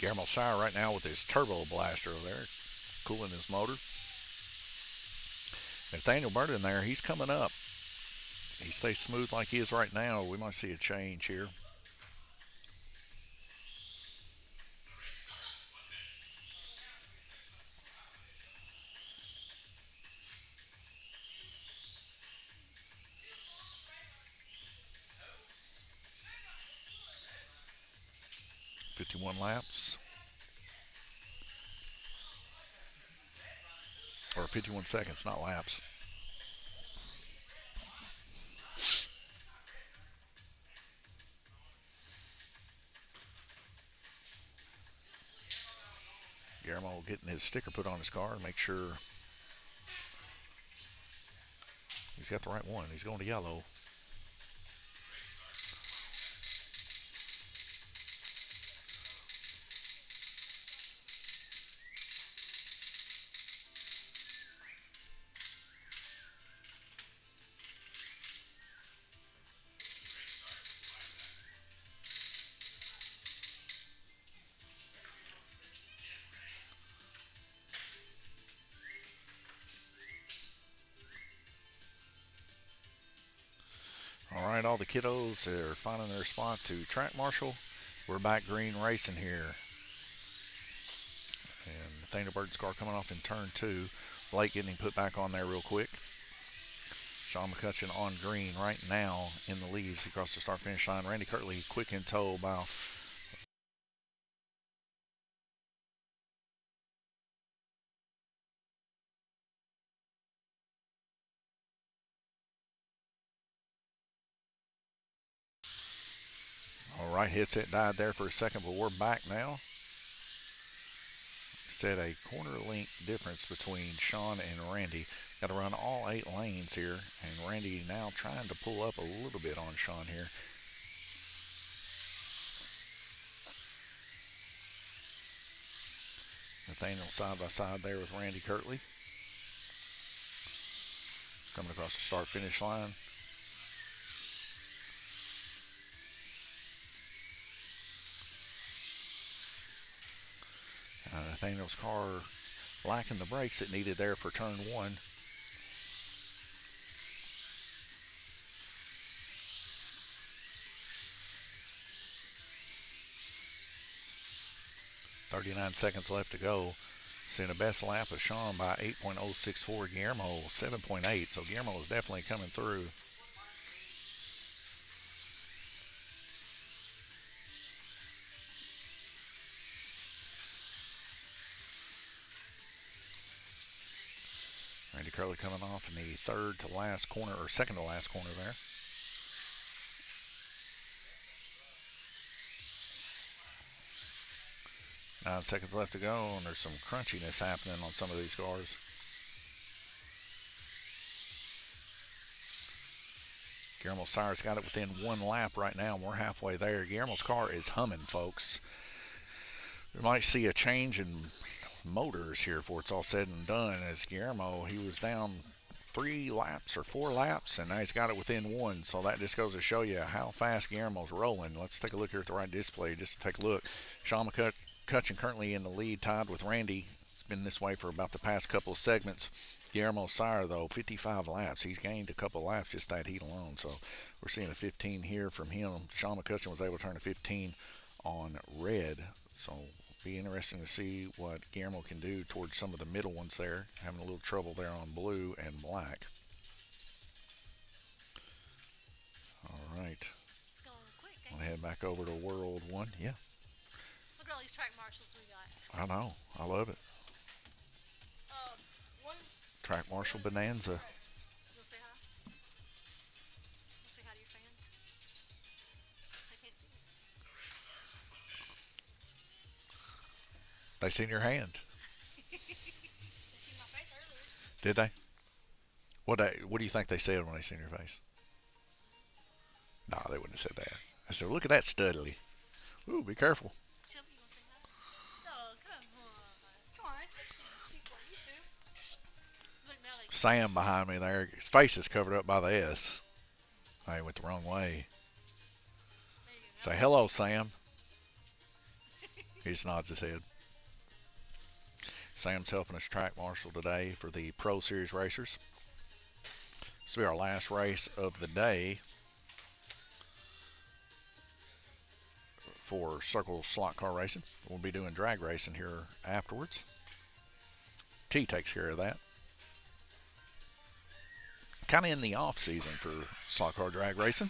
Guillermo Sauer right now with his turbo blaster over there, cooling his motor. Nathaniel Burton there, he's coming up. He stays smooth like he is right now. We might see a change here. 51 laps. Or 51 seconds, not laps. Guillermo getting his sticker put on his car to make sure he's got the right one. He's going to yellow. All right, all the kiddos are finding their spot to track marshal. We're back green racing here. And Nathaniel Burton's car coming off in turn 2. Blake getting him put back on there real quick. Sean McCutcheon on green right now in the leads across the start-finish line. Randy Kirtley quick in tow by all right, hit set died there for a second, but we're back now. Set a quarter length difference between Sean and Randy. Got to run all 8 lanes here, and Randy now trying to pull up a little bit on Sean here. Nathaniel side by side there with Randy Kirtley. Coming across the start finish line. Nathaniel's car lacking the brakes it needed there for turn 1. .39 seconds left to go. Seeing the best lap of Sean by 8.064. Guillermo 7.8. So Guillermo is definitely coming through. Randy Curley coming off in the third to last corner, or second to last corner there. Nine seconds left to go, and there's some crunchiness happening on some of these cars. Guillermo Sires got it within 1 lap right now, and we're halfway there. Guillermo's car is humming, folks. We might see a change in motors here before it's all said and done, as Guillermo, he was down 3 laps or 4 laps, and now he's got it within 1. So that just goes to show you how fast Guillermo's rolling. Let's take a look here at the right display just to take a look. Sean McCutcheon currently in the lead, tied with Randy. It's been this way for about the past couple of segments. Guillermo Sire, though, 55 laps. He's gained a couple laps just that heat alone. So we're seeing a 15 here from him. Sean McCutcheon was able to turn a 15 on red. So be interesting to see what Guillermo can do towards some of the middle ones there. Having a little trouble there on blue and black. All right. It's going quick, I'm going to head back over to World 1. Yeah. Look at all these track marshals we got. I know. I love it. One. Track Marshal Bonanza. You'll say hi? You'll say hi to your fans? They can't see you. They seen your hand. They seen my face earlier. Did they? What do you think they said when they seen your face? No, they wouldn't have said that. I said, look at that studly. Ooh, be careful. Shelby, you want to say hi? Oh, come on. Come on, it's people on YouTube. Look, now they Sam behind me there. His face is covered up by the S. I went the wrong way. There you go. Say hello, Sam. He just nods his head. Sam's helping us track marshal today for the Pro Series racers. This will be our last race of the day for Circle Slot Car Racing. We'll be doing drag racing here afterwards. T takes care of that. Kind of in the off season for slot car drag racing.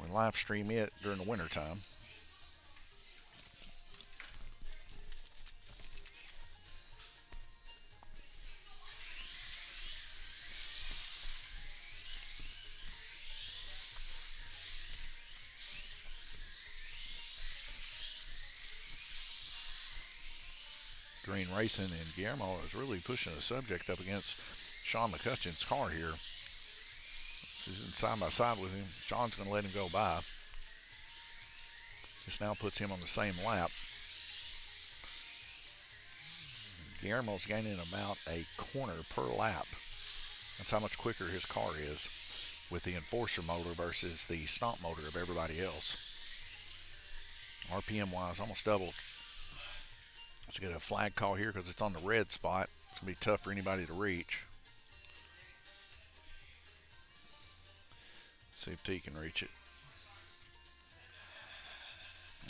We live stream it during the winter time. Green Racing and Guillermo is really pushing the subject up against Sean McCutcheon's car here. He's in side by side with him. Sean's going to let him go by. This now puts him on the same lap. Guillermo's gaining about a corner per lap. That's how much quicker his car is with the Enforcer motor versus the stomp motor of everybody else. RPM wise, almost doubled. Let's get a flag call here because it's on the red spot. It's going to be tough for anybody to reach. See if T can reach it.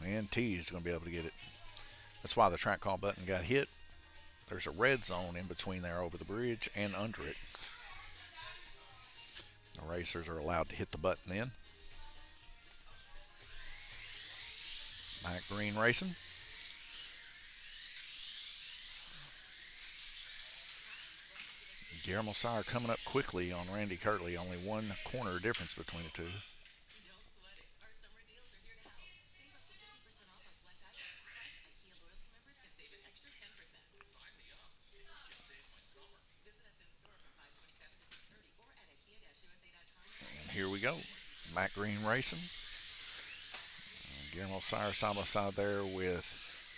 And T is going to be able to get it. That's why the track call button got hit. There's a red zone in between there over the bridge and under it. The racers are allowed to hit the button then. Matt Green racing. Guillermo Sire coming up quickly on Randy Kirtley. Only one corner difference between the two. And here we go. Matt Green racing. Guillermo Sire side by side there with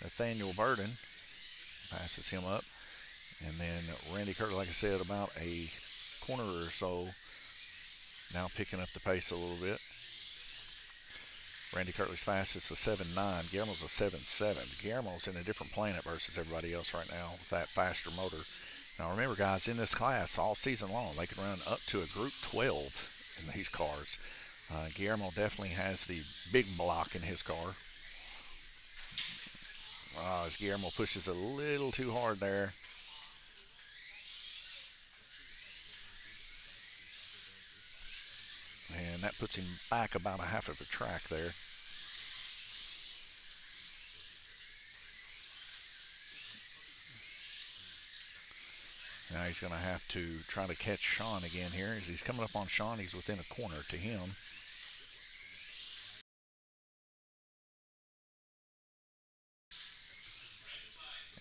Nathaniel Burden. Passes him up. And then Randy Kirtley, like I said, about a corner or so. Now picking up the pace a little bit. Randy Kirtley's fastest is a 7.9. Guillermo's a 7.7. Guillermo's in a different planet versus everybody else right now with that faster motor. Now remember, guys, in this class all season long, they can run up to a Group 12 in these cars. Guillermo definitely has the big block in his car. As Guillermo pushes a little too hard there. And that puts him back about a half of a track there. Now he's going to have to try to catch Sean again here. As he's coming up on Sean, he's within a corner to him.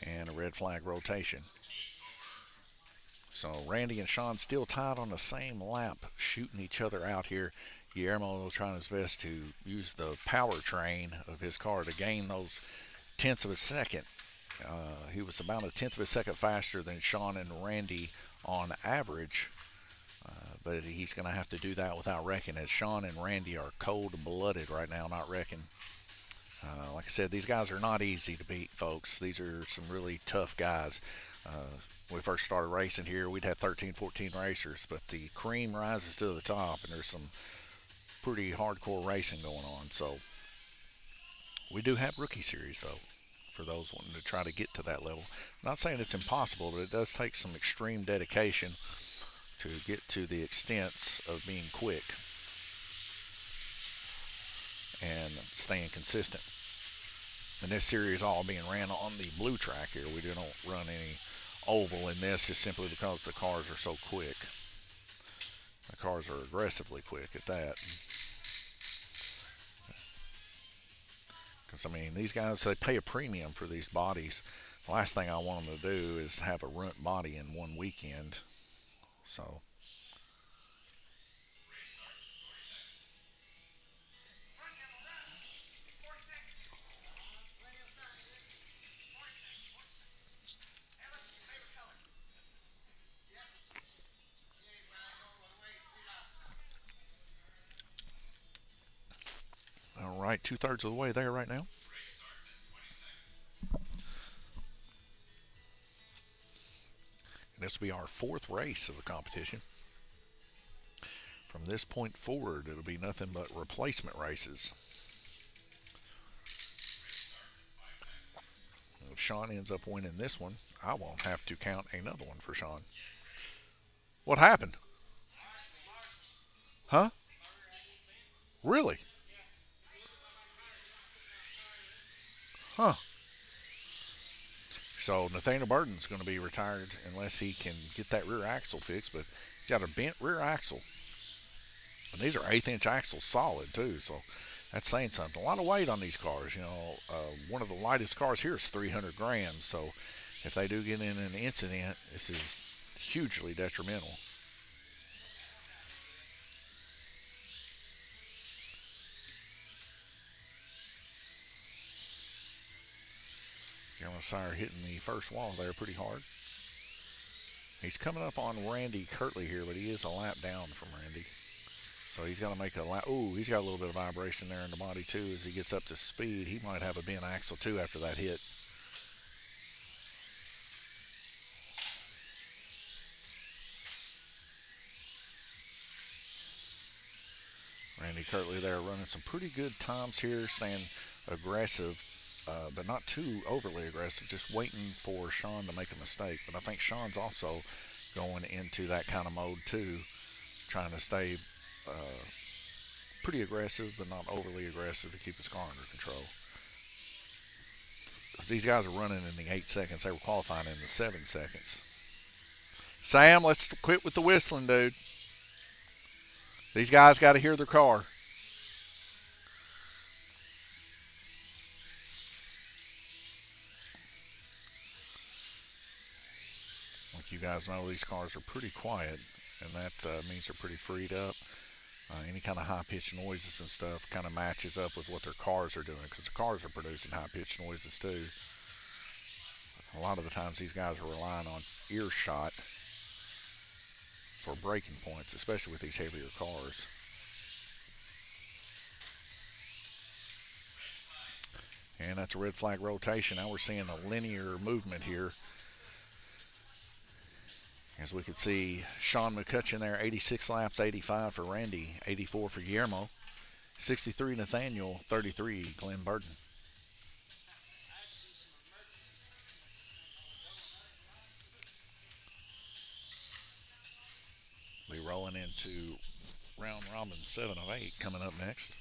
And a red flag rotation. So Randy and Sean still tied on the same lap, shooting each other out here. Guillermo trying his best to use the powertrain of his car to gain those tenths of a second. He was about a tenth of a second faster than Sean and Randy on average. But he's going to have to do that without wrecking, as Sean and Randy are cold-blooded right now, not wrecking. Like I said, these guys are not easy to beat, folks. These are some really tough guys. When we first started racing here, we'd have 13, 14 racers, but the cream rises to the top, and there's some pretty hardcore racing going on. So we do have rookie series, though, for those wanting to try to get to that level. I'm not saying it's impossible, but it does take some extreme dedication to get to the extents of being quick and staying consistent. And this series all being ran on the blue track here. We don't run any oval in this just simply because the cars are so quick. The cars are aggressively quick at that. Because, I mean, these guys, they pay a premium for these bodies. The last thing I want them to do is have a runt body in one weekend. So all right, 2/3 of the way there right now. And this will be our fourth race of the competition. From this point forward, it'll be nothing but replacement races. If Sean ends up winning this one, I won't have to count another one for Sean. What happened? Huh? Really? Huh. So Nathaniel Burton's going to be retired unless he can get that rear axle fixed. But he's got a bent rear axle, and these are 1/8 inch axles, solid too. So that's saying something. A lot of weight on these cars. One of the lightest cars here is 300 grams. So if they do get in an incident, this is hugely detrimental. Cameron Sire hitting the first wall there pretty hard. He's coming up on Randy Kirtley here, but he is a lap down from Randy. So he's got to make a lap. Oh, he's got a little bit of vibration there in the body too as he gets up to speed. He might have a bent axle too after that hit. Randy Kirtley there running some pretty good times here, staying aggressive, but not too overly aggressive, just waiting for Sean to make a mistake. But I think Sean's also going into that kind of mode too, trying to stay pretty aggressive, but not overly aggressive to keep his car under control. Because these guys are running in the 8 seconds. They were qualifying in the 7 seconds. Sam, let's quit with the whistling, dude. These guys got to hear their car. Like you guys know, these cars are pretty quiet, and that means they're pretty freed up. Any kind of high-pitched noises and stuff kind of matches up with what their cars are doing, because the cars are producing high-pitched noises too. A lot of the times these guys are relying on earshot for braking points, especially with these heavier cars. And that's a red flag rotation. Now we're seeing a linear movement here. As we could see, Sean McCutcheon there, 86 laps, 85 for Randy, 84 for Guillermo, 63 Nathaniel, 33 Glenn Burton. Be rolling into round robin 7 of 8 coming up next.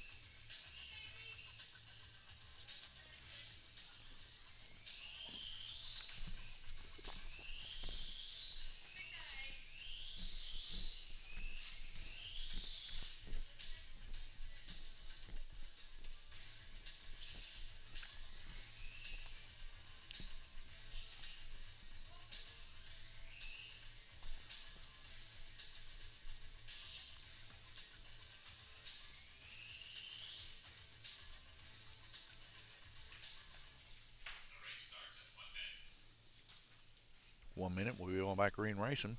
One minute, we'll be going back green racing.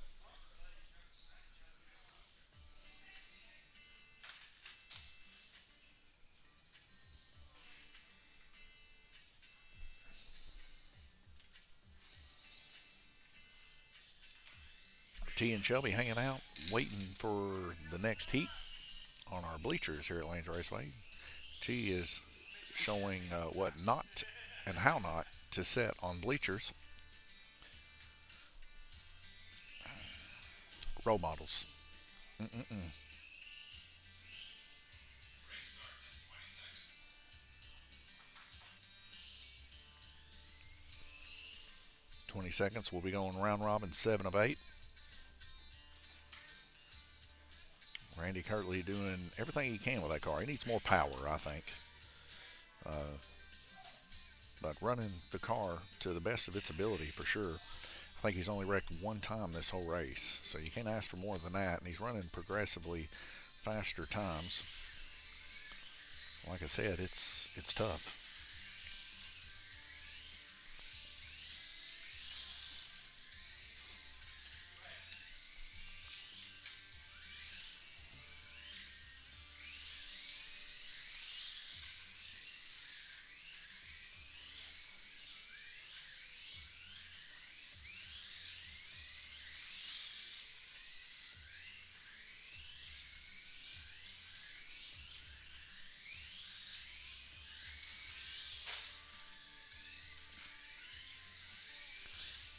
T and Shelby hanging out, waiting for the next heat on our bleachers here at Lanes Raceway. T is showing what not and how not to set on bleachers. Role models. Mm-mm-mm. 20 seconds. We'll be going round robin 7 of 8. Randy Kirtley doing everything he can with that car. He needs more power, I think. Uh, but running the car to the best of its ability for sure. I think he's only wrecked one time this whole race, so you can't ask for more than that. And he's running progressively faster times. Like I said, it's tough.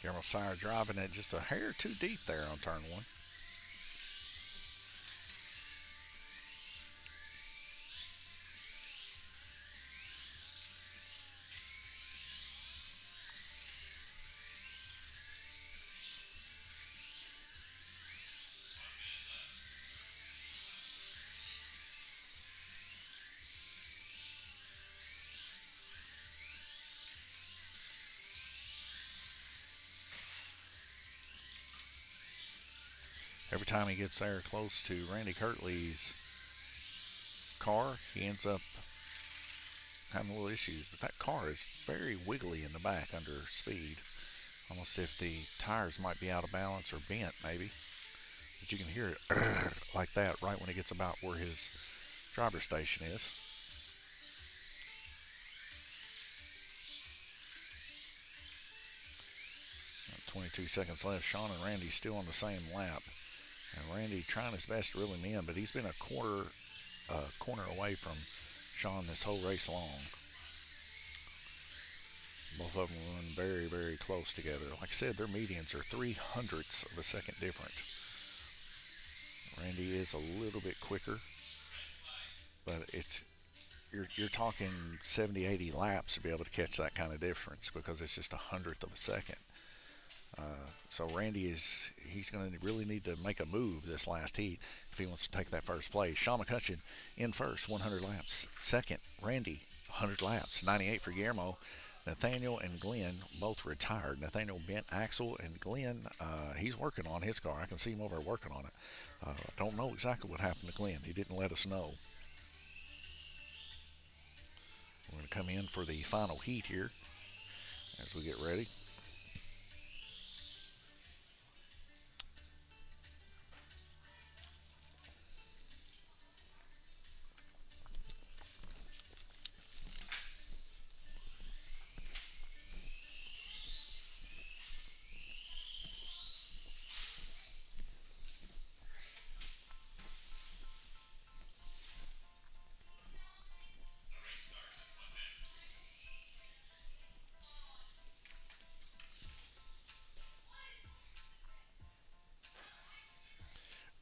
Guillermo Sire driving it just a hair too deep there on turn 1. Every time he gets there close to Randy Kirtley's car, he ends up having a little issues. But that car is very wiggly in the back under speed. Almost if the tires might be out of balance or bent, maybe. But you can hear it like that right when it gets about where his driver's station is. 22 seconds left. Sean and Randy still on the same lap. And Randy trying his best to reel him in, but he's been a corner away from Sean this whole race long. Both of them run very, very close together. Like I said, their medians are 300ths of a second different. Randy is a little bit quicker, but you're talking 70, 80 laps to be able to catch that kind of difference because it's just 100th of a second. So Randy he's going to really need to make a move this last heat if he wants to take that first place. Sean McCutcheon in first, 100 laps. Second, Randy, 100 laps, 98 for Guillermo. Nathaniel and Glenn both retired. Nathaniel bent axle, and Glenn, he's working on his car. I can see him over there working on it. I don't know exactly what happened to Glenn. He didn't let us know. We're going to come in for the final heat here as we get ready.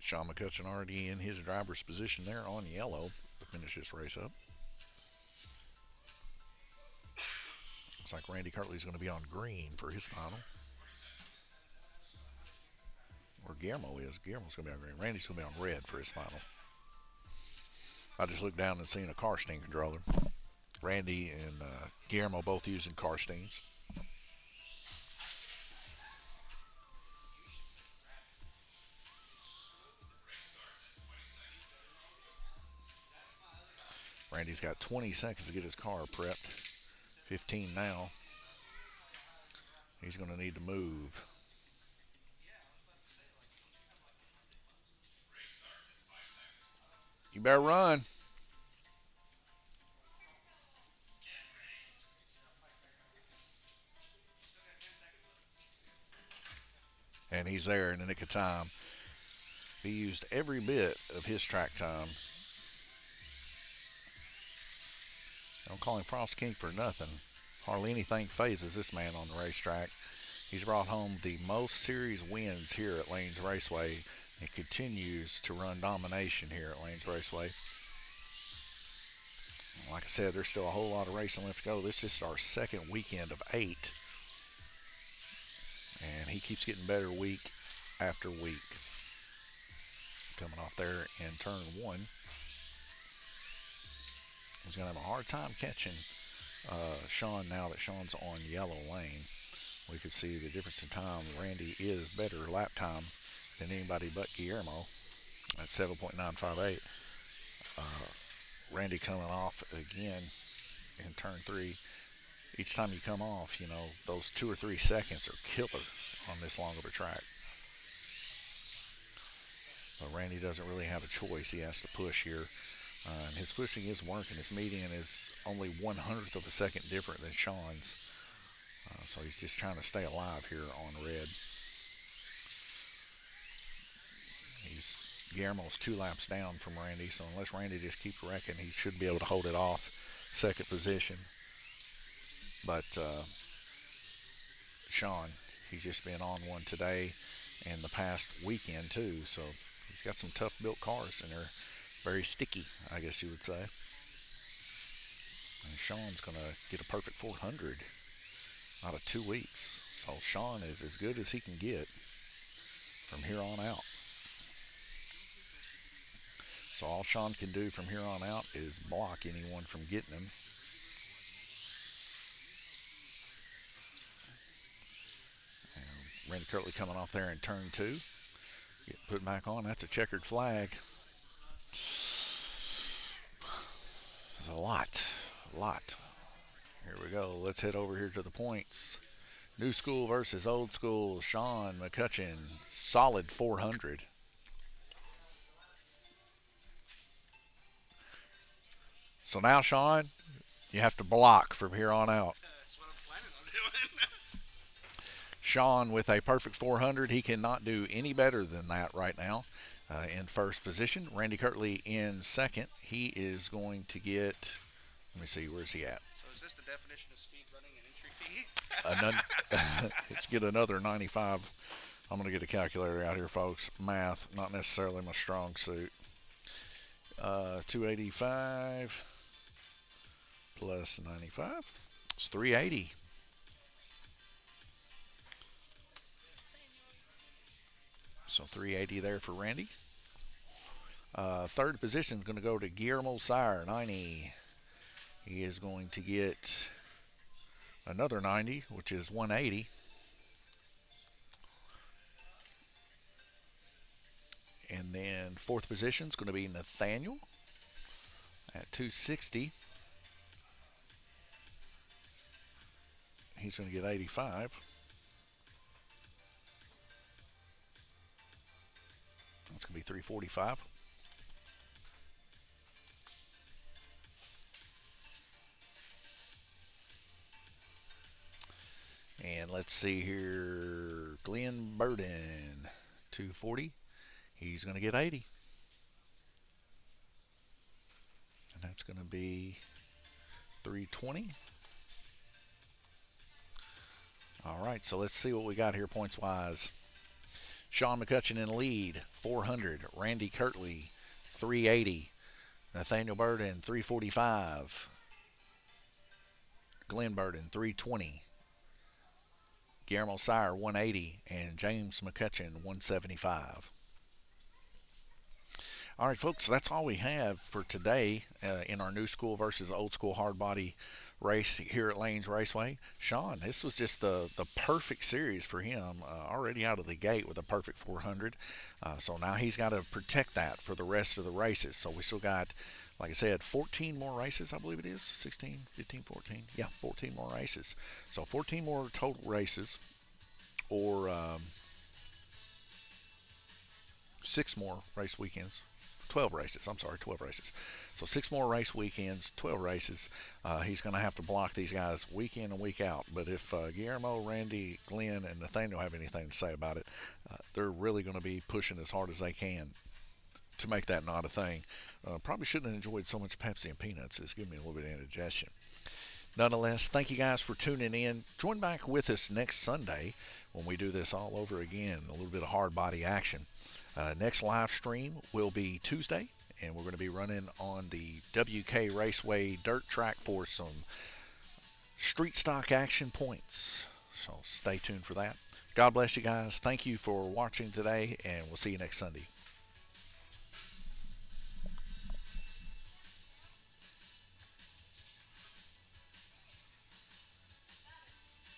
Sean McCutcheon already in his driver's position there on yellow to finish this race up. Looks like Randy Kirtley's going to be on green for his final. Or Guillermo is. Guillermo's going to be on green. Randy's going to be on red for his final. I just looked down and seen a Karstein controller. Randy and Guillermo both using Karsteins. Randy's got 20 seconds to get his car prepped. 15 now. He's going to need to move. You better run. And he's there in the nick of time. He used every bit of his track time. Don't call him Frost King for nothing. Hardly anything phases this man on the racetrack. He's brought home the most series wins here at Lanes Raceway and continues to run domination here at Lanes Raceway. Like I said, there's still a whole lot of racing left to go. This is our second weekend of 8. And he keeps getting better week after week. Coming off there in turn 1. He's going to have a hard time catching Sean now that Sean's on yellow lane. We could see the difference in time. Randy is better lap time than anybody but Guillermo at 7.958. Randy coming off again in turn 3. Each time you come off, those 2 or 3 seconds are killer on this long of a track. But Randy doesn't really have a choice. He has to push here. And his pushing is working. His median is only 100th of a second different than Sean's. So he's just trying to stay alive here on red. Guillermo's 2 laps down from Randy, so unless Randy just keeps wrecking, he should be able to hold it off second position. But Sean, he's just been on one today and the past weekend too, so he's got some tough built cars and they're very sticky, I guess you would say. And Sean's going to get a perfect 400 out of 2 weeks. So Sean is as good as he can get from here on out. So all Sean can do from here on out is block anyone from getting him. And Randy Kirtley coming off there in turn 2. Get put back on. That's a checkered flag. That's a lot. A lot. Here we go. Let's head over here to the points. New school versus old school. Sean McCutcheon, solid 400. So now, Sean, you have to block from here on out. That's what I'm planning on doing. Sean with a perfect 400. He cannot do any better than that right now. In first position, Randy Kirtley in second. He is going to get, let me see, where's he at? So is this the definition of speed running and entry fee? Let's get another 95. I'm going to get a calculator out here, folks. Math, not necessarily my strong suit. 285 plus 95. It's 380. So 380 there for Randy. Third position is going to go to Guillermo Sire, 90. He is going to get another 90, which is 180. And then fourth position is going to be Nathaniel at 260. He's going to get 85. That's going to be 345. And let's see here, Glenn Burden, 240. He's going to get 80. And that's going to be 320. All right, so let's see what we got here points-wise. Sean McCutcheon in lead, 400. Randy Kirtley, 380. Nathaniel Burden, 345. Glenn Burden, 320. Guillermo Sire, 180. And James McCutcheon, 175. All right, folks, that's all we have for today in our new school versus old school hard body race here at Lanes Raceway. Sean, this was just the perfect series for him, already out of the gate with a perfect 400. So now he's got to protect that for the rest of the races. So we still got, like I said, 14 more races, I believe it is. 16, 15, 14. Yeah, 14 more races. So 14 more total races, or 6 more race weekends. 12 races. I'm sorry, 12 races. So 6 more race weekends, 12 races. He's going to have to block these guys week in and week out. But if Guillermo, Randy, Glenn, and Nathaniel have anything to say about it, they're really going to be pushing as hard as they can to make that not a thing. Probably shouldn't have enjoyed so much Pepsi and peanuts. It's giving me a little bit of indigestion. Nonetheless, thank you guys for tuning in. Join back with us next Sunday when we do this all over again, a little bit of hard body action. Next live stream will be Tuesday, and we're going to be running on the WK Raceway dirt track for some street stock action points. So stay tuned for that. God bless you guys. Thank you for watching today, and we'll see you next Sunday.